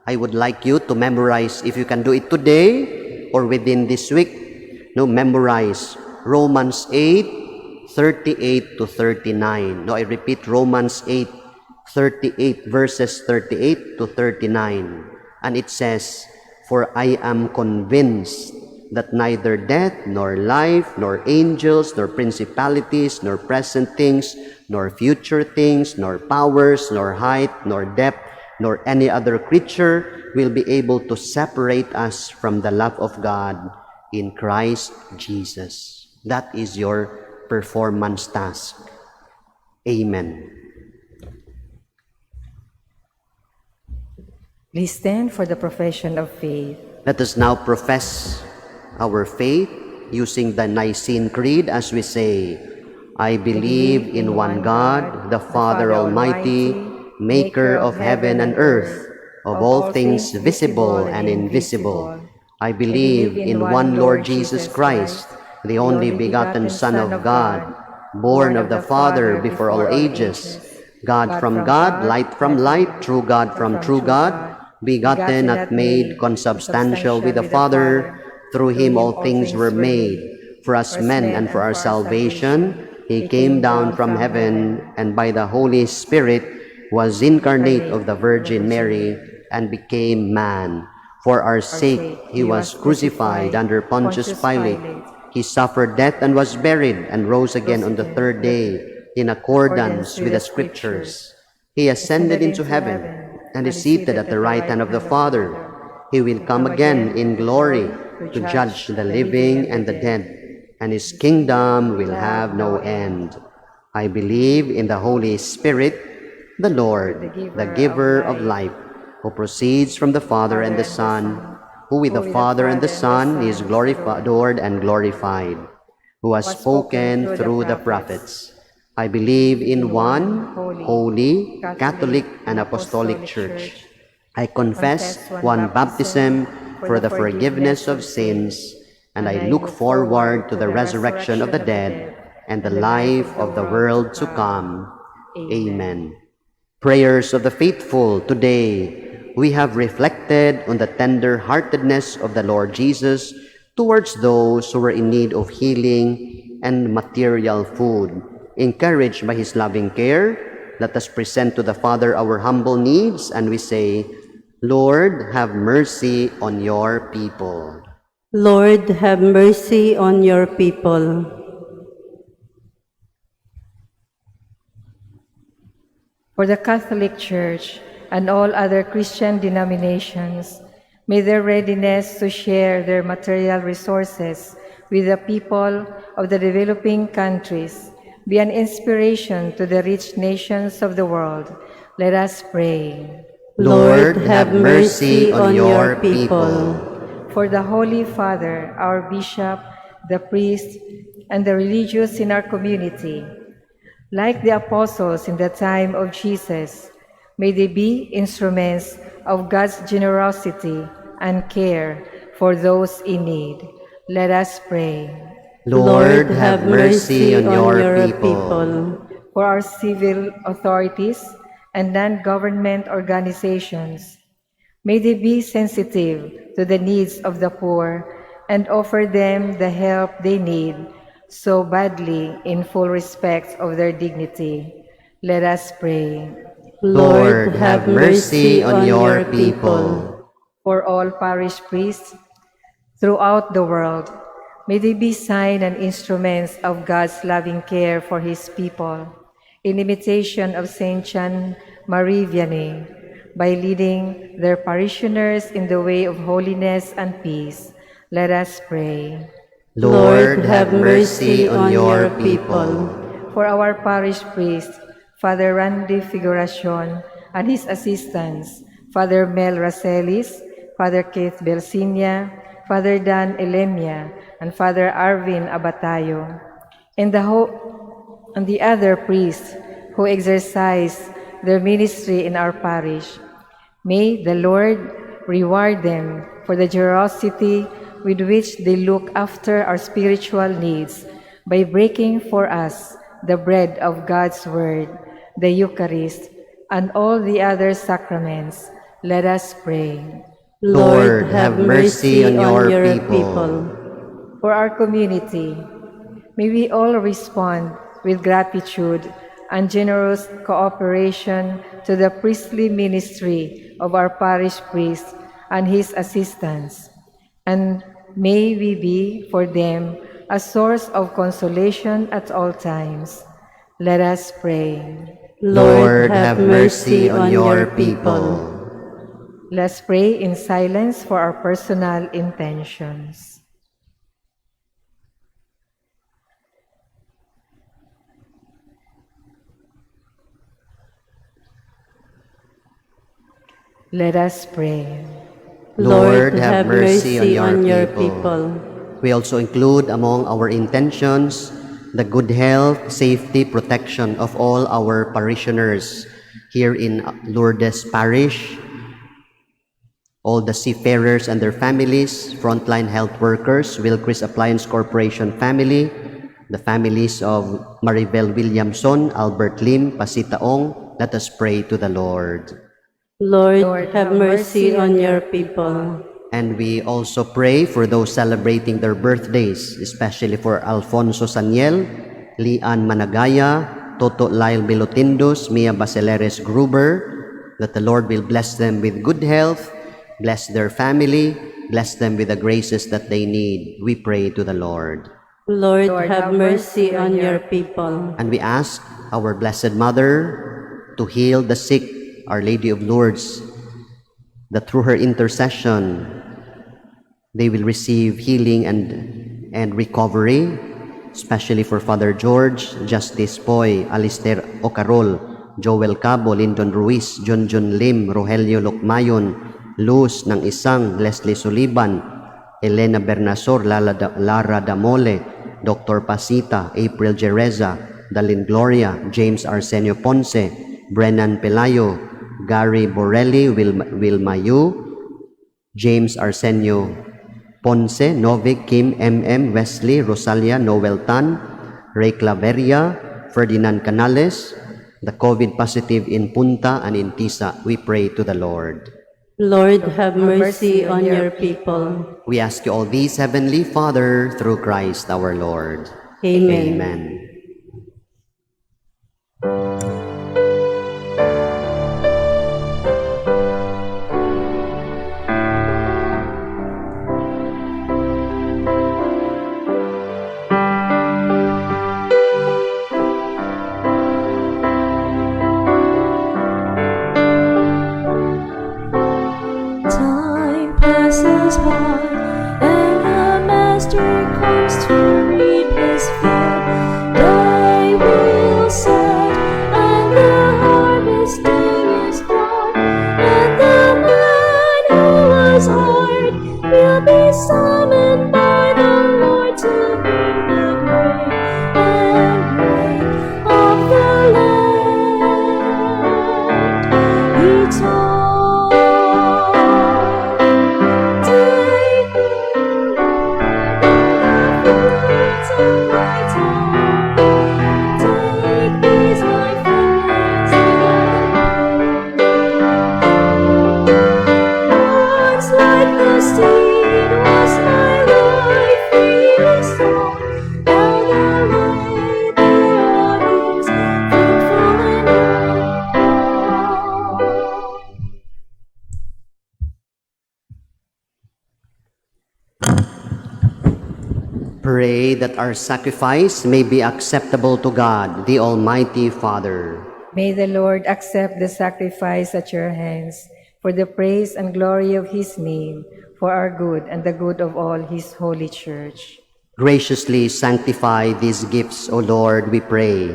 [SPEAKER 5] I would like you to memorize, if you can do it today or within this week, memorize Romans 8:38 to 39. I repeat, Romans 8:38, verses 38 to 39. And it says, "For I am convinced that neither death, nor life, nor angels, nor principalities, nor present things, nor future things, nor powers, nor height, nor depth, nor any other creature will be able to separate us from the love of God in Christ Jesus." That is your performance task. Amen.
[SPEAKER 3] Please stand for the profession of faith.
[SPEAKER 5] Let us now profess our faith using the Nicene Creed as we say, "I believe in one God, the Father Almighty, maker of heaven and earth, of all things visible and invisible. I believe in one Lord Jesus Christ, the only begotten Son of God, born of the Father before all ages, God from God, light from light, true God from true God, begotten, not made, consubstantial with the Father. Through him all things were made. For us men and for our salvation, he came down from heaven, and by the Holy Spirit was incarnate of the Virgin Mary, and became man. For our sake he was crucified under Pontius Pilate. He suffered death and was buried, and rose again on the third day, in accordance with the Scriptures. He ascended into heaven, and is seated at the right hand of the Father. He will come again in glory to judge the living and the dead, and his kingdom will have no end. I believe in the Holy Spirit, the Lord, the giver of life, who proceeds from the Father and the Son, who with the Father and the Son is adored and glorified, who has spoken through the prophets. I believe in one holy, Catholic, and Apostolic Church. I confess one baptism for the forgiveness of sins, and I look forward to the resurrection of the dead and the life of the world to come. Amen. Prayers of the faithful. Today, we have reflected on the tender-heartedness of the Lord Jesus towards those who were in need of healing and material food. Encouraged by his loving care, let us present to the Father our humble needs, and we say, Lord, have mercy on your people.
[SPEAKER 2] Lord, have mercy on your people.
[SPEAKER 3] For the Catholic Church and all other Christian denominations, may their readiness to share their material resources with the people of the developing countries be an inspiration to the rich nations of the world. Let us pray.
[SPEAKER 2] Lord, have mercy on your people.
[SPEAKER 3] For the Holy Father, our Bishop, the priests, and the religious in our community, like the apostles in the time of Jesus, may they be instruments of God's generosity and care for those in need. Let us pray.
[SPEAKER 2] Lord, have mercy on your people.
[SPEAKER 3] For our civil authorities and non-government organizations, may they be sensitive to the needs of the poor and offer them the help they need so badly in full respect of their dignity. Let us pray.
[SPEAKER 2] Lord, have mercy on your people.
[SPEAKER 3] For all parish priests throughout the world, may they be signs and instruments of God's loving care for his people, in imitation of Saint John Marie Vianney, by leading their parishioners in the way of holiness and peace. Let us pray.
[SPEAKER 2] Lord, have mercy on your people.
[SPEAKER 3] For our parish priest, Father Randy Figuracion, and his assistants, Father Mel Racelis, Father Keith Belsinia, Father Dan Elemia, and Father Arvin Abatayo, and the other priests who exercise their ministry in our parish. May the Lord reward them for the generosity with which they look after our spiritual needs by breaking for us the bread of God's Word, the Eucharist, and all the other sacraments. Let us pray.
[SPEAKER 2] Lord, have mercy on your people.
[SPEAKER 3] For our community, may we all respond with gratitude and generous cooperation to the priestly ministry of our parish priest and his assistants, and may we be for them a source of consolation at all times. Let us pray.
[SPEAKER 2] Lord, have mercy on your people.
[SPEAKER 3] Let's pray in silence for our personal intentions. Let us pray.
[SPEAKER 2] Lord, have mercy on your people.
[SPEAKER 5] We also include among our intentions the good health, safety, protection of all our parishioners here in Lourdes Parish, all the seafarers and their families, frontline health workers, Wilkris Appliance Corporation family, the families of Maribel Williamson, Albert Lim, Pasita Ong. Let us pray to the Lord.
[SPEAKER 2] Lord, have mercy on your people.
[SPEAKER 5] And we also pray for those celebrating their birthdays, especially for Alfonso Saniel, Lian Managaya, Toto Lyle Bilotindus, Mia Basileres Gruber, that the Lord will bless them with good health, bless their family, bless them with the graces that they need. We pray to the Lord.
[SPEAKER 2] Lord, have mercy on your people.
[SPEAKER 5] And we ask our Blessed Mother to heal the sick, Our Lady of Lourdes, that through her intercession, they will receive healing and recovery, especially for Father George, Justice Poy, Alistair Ocarol, Joel Cabo, Lyndon Ruiz, Junjun Lim, Rogelio Locmayon, Luz ng Isang, Leslie Suliban, Elena Bernasor, Lara Damole, Dr. Pasita, April Jereza, Dalin Gloria, James Arsenio Ponce, Brennan Pelayo, Gary Borelli, Wilma Yu, James Arsenio Ponce, Novik, Kim, MM, Wesley, Rosalia, Noel Tan, Ray Claveria, Ferdinand Canales, the COVID positive in Punta and in Tisa. We pray to the Lord.
[SPEAKER 2] Lord, have mercy on your people.
[SPEAKER 5] We ask you all these, Heavenly Father, through Christ our Lord.
[SPEAKER 2] Amen.
[SPEAKER 5] Amen.
[SPEAKER 6] Time passes by, and the Master comes to reap his field. Day will set, and the harvesting is done, and the man who was hired will be summoned by the Lord to bring the grain and grain of the land. He told
[SPEAKER 5] Pray that our sacrifice may be acceptable to God, the Almighty Father.
[SPEAKER 3] May the Lord accept the sacrifice at your hands for the praise and glory of his name, for our good and the good of all his holy church.
[SPEAKER 5] Graciously sanctify these gifts, O Lord, we pray,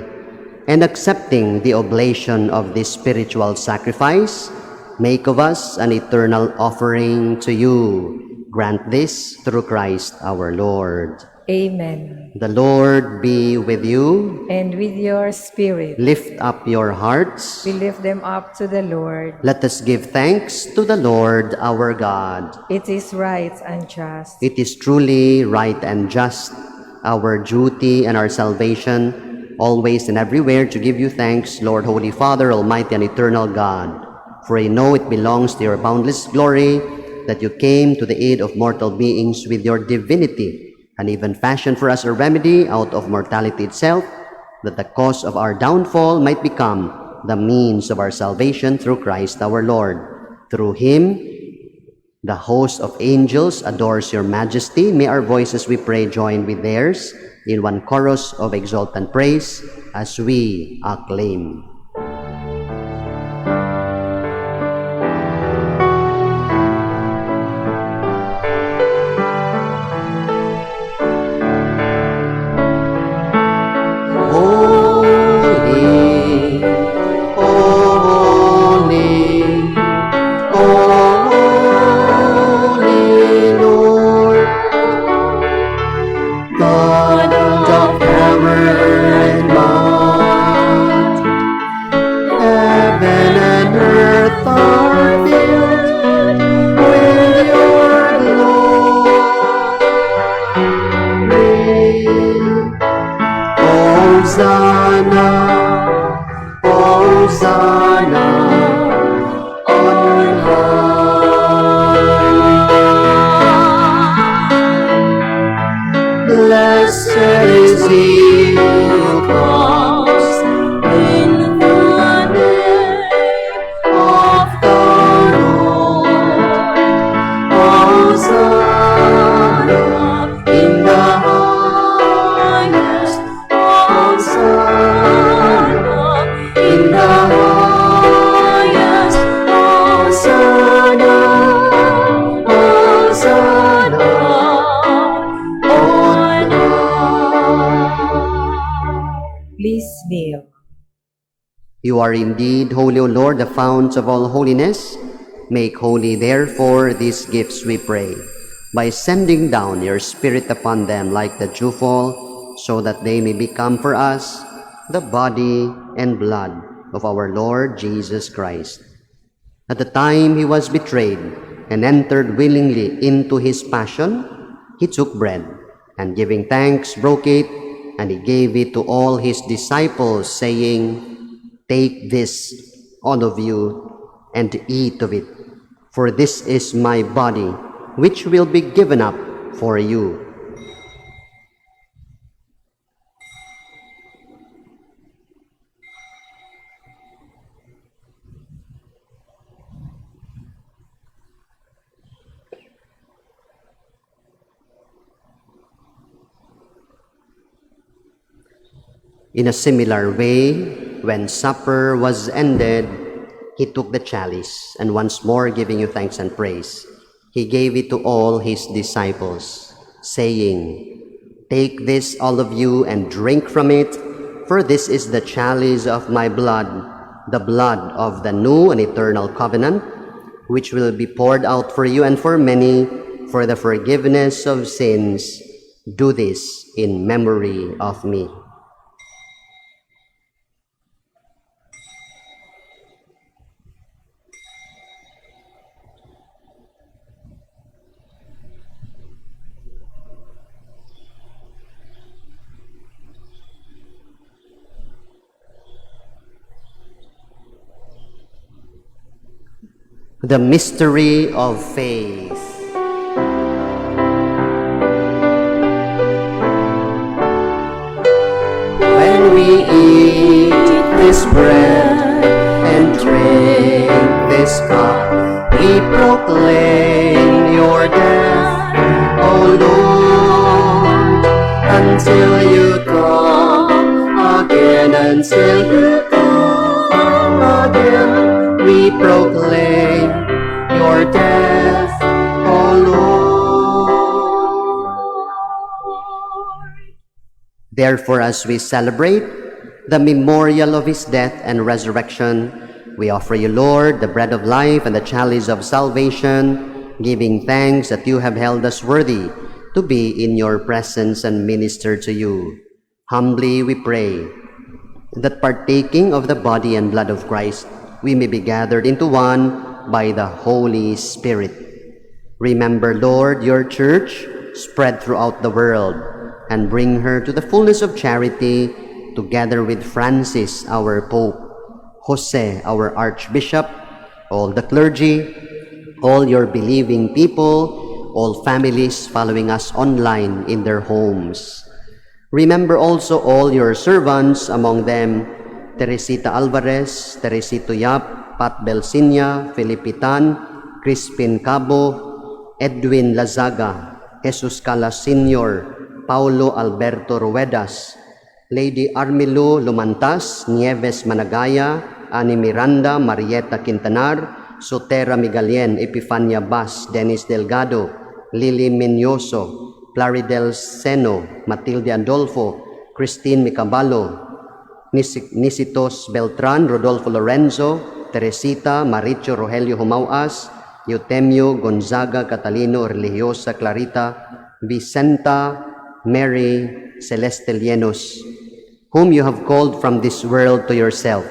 [SPEAKER 5] and accepting the oblation of this spiritual sacrifice, make of us an eternal offering to you. Grant this through Christ our Lord.
[SPEAKER 3] Amen.
[SPEAKER 5] The Lord be with you.
[SPEAKER 3] And with your spirit,
[SPEAKER 5] Lift up your hearts.
[SPEAKER 3] we lift them up to the Lord.
[SPEAKER 5] Let us give thanks to the Lord our God.
[SPEAKER 3] It is right and just.
[SPEAKER 5] It is truly right and just, our duty and our salvation, always and everywhere to give you thanks, Lord, Holy Father, Almighty and eternal God. For I know it belongs to your boundless glory that you came to the aid of mortal beings with your divinity, and even fashioned for us a remedy out of mortality itself, that the cause of our downfall might become the means of our salvation through Christ our Lord. Through him, the host of angels adores your majesty. May our voices, we pray, join with theirs in one chorus of exultant praise as we acclaim. Hosanna, Hosanna, on
[SPEAKER 3] meal.
[SPEAKER 5] You are indeed holy, O Lord, the fount of all holiness. Make holy, therefore, these gifts, we pray, by sending down your Spirit upon them like the dewfall, so that they may become for us the body and blood of our Lord Jesus Christ. At the time he was betrayed and entered willingly into his passion, he took bread, and giving thanks, broke it, and he gave it to all his disciples, saying, "Take this, all of you, and eat of it, for this is my body, which will be given up for you." In a similar way, when supper was ended, he took the chalice, and once more giving you thanks and praise, he gave it to all his disciples, saying, "Take this, all of you, and drink from it, for this is the chalice of my blood, the blood of the new and eternal covenant, which will be poured out for you and for many for the forgiveness of sins. Do this in memory of me." The mystery of faith. When we eat this bread and drink this cup, we proclaim your death, O Lord, until you come again, until you come again. We proclaim your death, O Lord. Therefore, as we celebrate the memorial of his death and resurrection, we offer you, Lord, the bread of life and the chalice of salvation, giving thanks that you have held us worthy to be in your presence and minister to you. Humbly we pray that partaking of the body and blood of Christ, we may be gathered into one by the Holy Spirit. Remember, Lord, your church spread throughout the world, and bring her to the fullness of charity, together with Francis, our Pope, Jose, our Archbishop, all the clergy, all your believing people, all families following us online in their homes. Remember also all your servants, among them Teresita Alvarez, Teresito Yap, Pat Belsinia, Filipitan, Crispin Cabo, Edwin Lazaga, Jesus Calas Sr., Paulo Alberto Ruedas, Lady Armilu Lumantas, Nieves Managaya, Ani Miranda, Marieta Quintanar, Sotera Migalien, Epifania Bas, Dennis Delgado, Lily Minyoso, Plaridel Seno, Matilde Adolfo, Christine Micabalo, Nisitos Beltran, Rodolfo Lorenzo, Teresita, Maricho Rogelio Humauas, Eutemio Gonzaga Catalino Religiosa Clarita, Vicenta Mary Celeste Lienos, whom you have called from this world to yourself.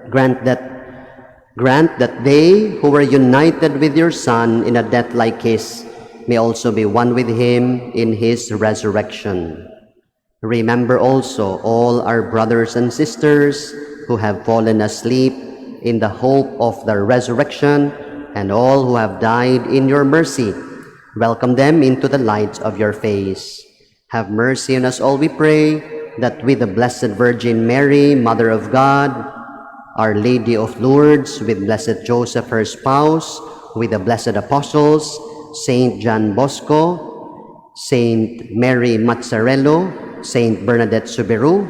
[SPEAKER 5] Grant that they who were united with your Son in a death like his may also be one with him in his resurrection. Remember also all our brothers and sisters who have fallen asleep in the hope of the resurrection, and all who have died in your mercy. Welcome them into the light of your face. Have mercy on us all, we pray, that with the Blessed Virgin Mary, Mother of God, Our Lady of Lourdes, with Blessed Joseph, her spouse, with the blessed apostles, Saint John Bosco, Saint Mary Mazzarello, Saint Bernadette Subiru,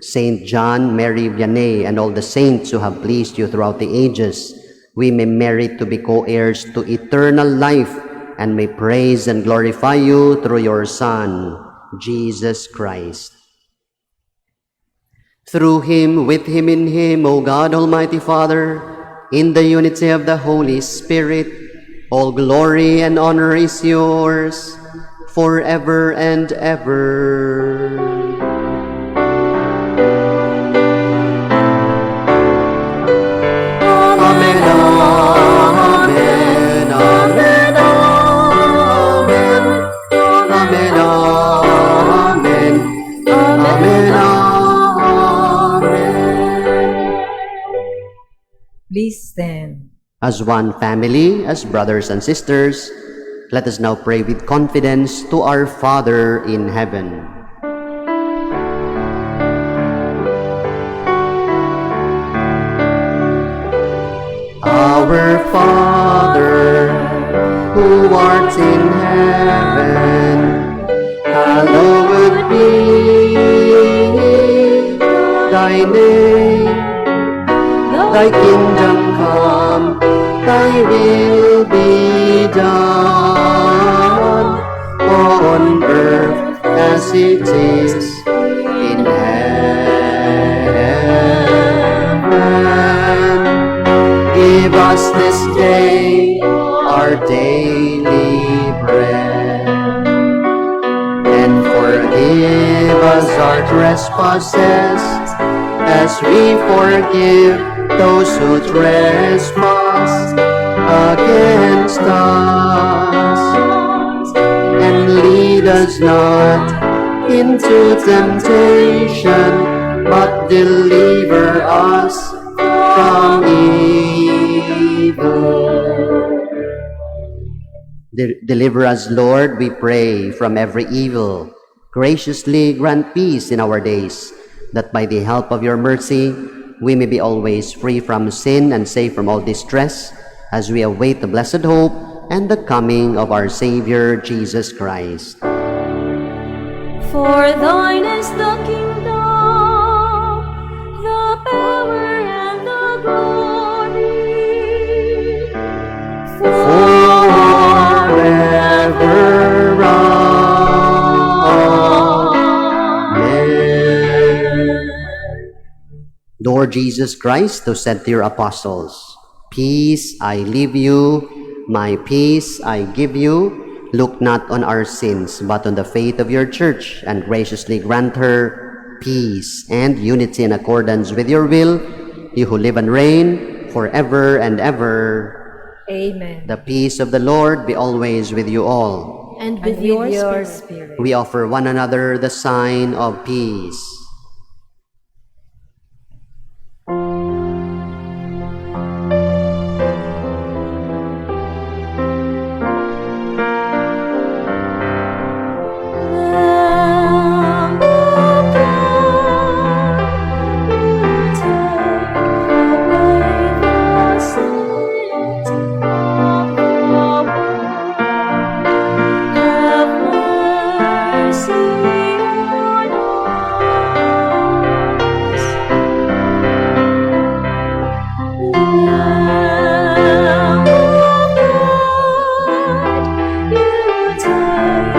[SPEAKER 5] Saint John Mary Vianney, and all the saints who have pleased you throughout the ages, we may merit to be co-heirs to eternal life, and may praise and glorify you through your Son, Jesus Christ. Through him, with him, in him, O God, Almighty Father, in the unity of the Holy Spirit, all glory and honor is yours, forever and ever. Amen, amen, amen, amen, amen, amen, amen, amen.
[SPEAKER 3] Please stand.
[SPEAKER 5] As one family, as brothers and sisters, let us now pray with confidence to our Father in heaven. Our Father, who art in heaven, hallowed be thy name. Thy kingdom come, thy will be done, on earth as it is in heaven. Give us this day our daily bread, and forgive us our trespasses, as we forgive those who trespass against us. And lead us not into temptation, but deliver us from evil. Deliver us, Lord, we pray, from every evil. Graciously grant peace in our days, that by the help of your mercy, we may be always free from sin and safe from all distress, as we await the blessed hope and the coming of our Savior, Jesus Christ.
[SPEAKER 6] For thine is the kingdom, the power, and the glory,
[SPEAKER 5] Forever. Amen. Lord Jesus Christ, who said to your apostles, "Peace I leave you, my peace I give you," look not on our sins, but on the faith of your church, and graciously grant her peace and unity in accordance with your will, you who live and reign forever and ever.
[SPEAKER 3] Amen.
[SPEAKER 5] The peace of the Lord be always with you all.
[SPEAKER 6] and
[SPEAKER 3] And
[SPEAKER 6] with
[SPEAKER 3] with
[SPEAKER 6] your
[SPEAKER 3] your
[SPEAKER 6] spirit.
[SPEAKER 3] spirit.
[SPEAKER 5] We offer one another the sign of peace.
[SPEAKER 6] Lamb of God, you take away the sins of the world. Have mercy on us. Lamb of God, you take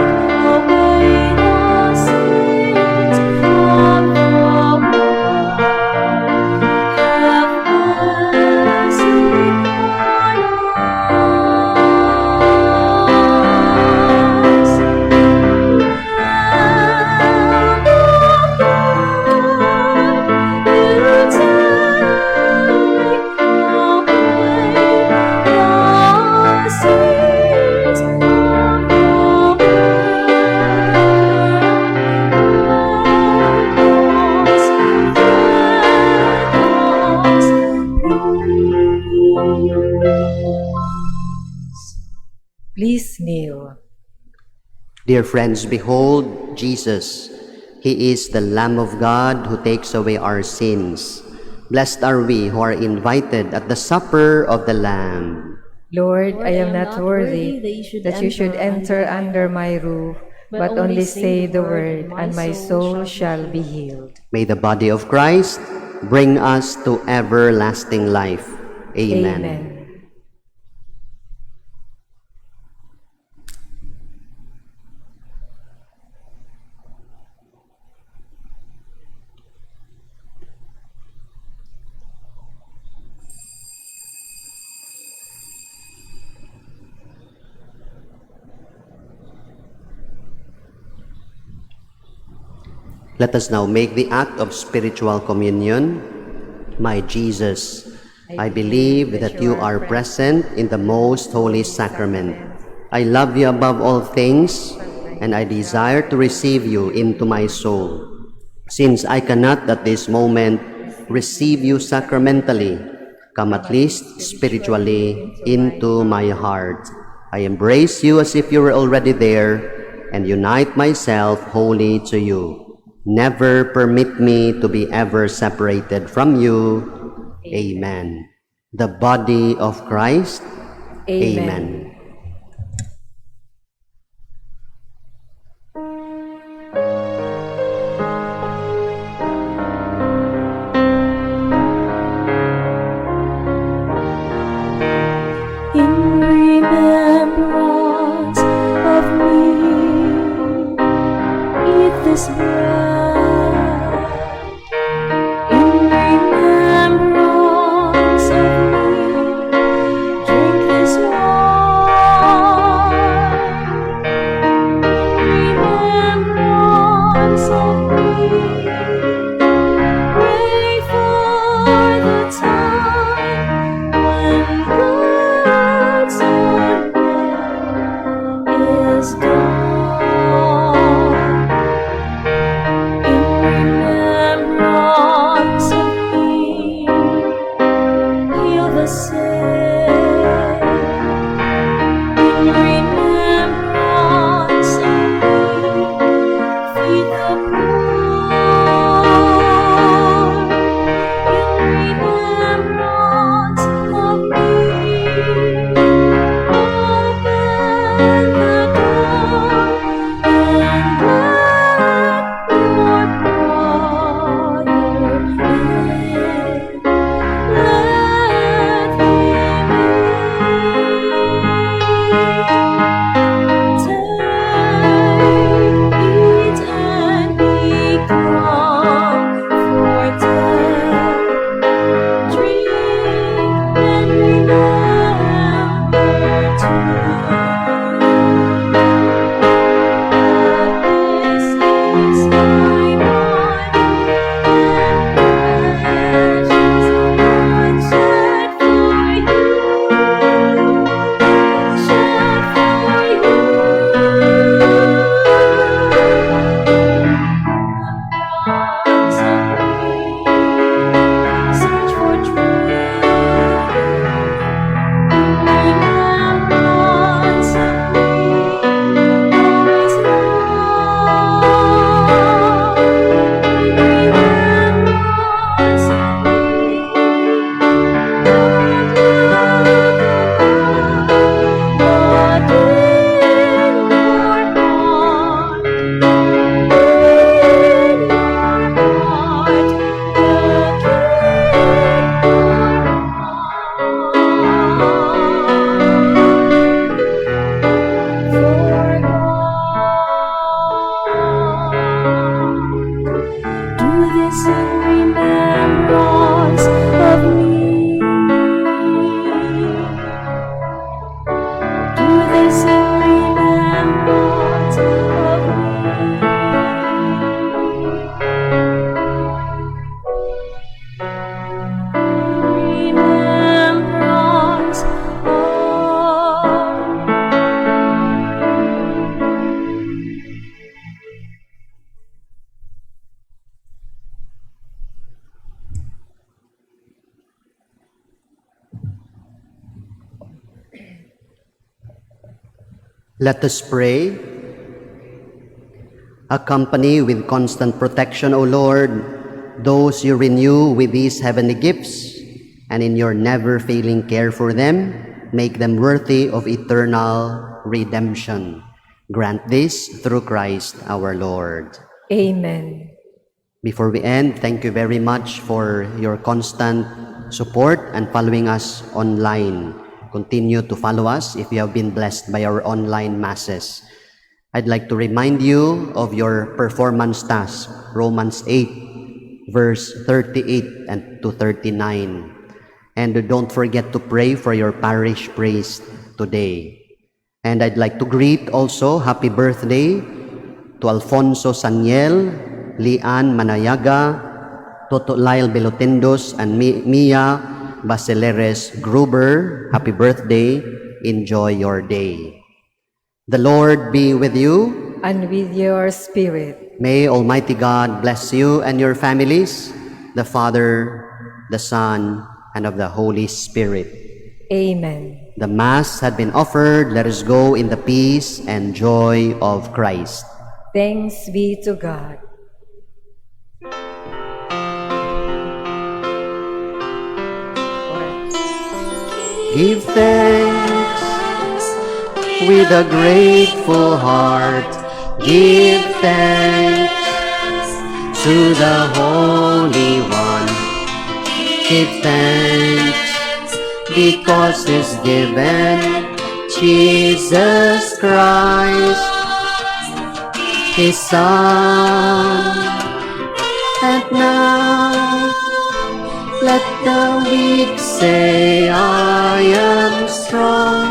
[SPEAKER 6] away the sins of the world. Have mercy on us. Lamb of God, you take away the sins of the world.
[SPEAKER 3] Please kneel.
[SPEAKER 5] Dear friends, behold Jesus. He is the Lamb of God who takes away our sins. Blessed are we who are invited at the supper of the Lamb.
[SPEAKER 3] Lord, I am not worthy that you should enter under my roof, but only say the word, and my soul shall be healed.
[SPEAKER 5] May the body of Christ bring us to everlasting life. Amen.
[SPEAKER 3] Amen.
[SPEAKER 5] Let us now make the act of spiritual communion. My Jesus, I believe that you are present in the most holy sacrament. I love you above all things, and I desire to receive you into my soul. Since I cannot at this moment receive you sacramentally, come at least spiritually into my heart. I embrace you as if you were already there, and unite myself wholly to you. Never permit me to be ever separated from you. Amen. The body of Christ. Amen.
[SPEAKER 6] In remembrance of me, eat this bread. In remembrance of me, drink this wine. In remembrance of me, pray for the time when God's own will is done. In remembrance of me, heal the sick. In remembrance of me, feed the poor. In remembrance of me, open the door and let your brother in. Let him in. Take, eat, and become comforted. Drink and remember this is my body and precious blood shed for you, shed for you. Remembrance of me, search for truth. In remembrance of me, always love. In remembrance of me, Lord, look above, Lord, in your heart, in your heart, look in your heart. Do this in remembrance of me. Do this in remembrance of me. Remembrance of
[SPEAKER 5] Let us pray. Accompany with constant protection, O Lord, those you renew with these heavenly gifts, and in your never-failing care for them, make them worthy of eternal redemption. Grant this through Christ our Lord.
[SPEAKER 3] Amen.
[SPEAKER 5] Before we end, thank you very much for your constant support and following us online. Continue to follow us if you have been blessed by our online masses. I'd like to remind you of your performance task, Romans 8, verse 38 and to 39. And don't forget to pray for your parish priest today. And I'd like to greet also happy birthday to Alfonso Saniel, Lian Manayaga, Toto Lyle Belotendos, and Mia Basileres Gruber. Happy birthday. Enjoy your day. The Lord be with you.
[SPEAKER 3] And with your spirit.
[SPEAKER 5] May Almighty God bless you and your families, the Father, the Son, and of the Holy Spirit.
[SPEAKER 3] Amen.
[SPEAKER 5] The Mass had been offered. Let us go in the peace and joy of Christ.
[SPEAKER 3] Thanks be to God.
[SPEAKER 5] Give thanks with a grateful heart. Give thanks to the Holy One. Give thanks because He's given Jesus Christ, His Son. And now let the weak say, I am strong.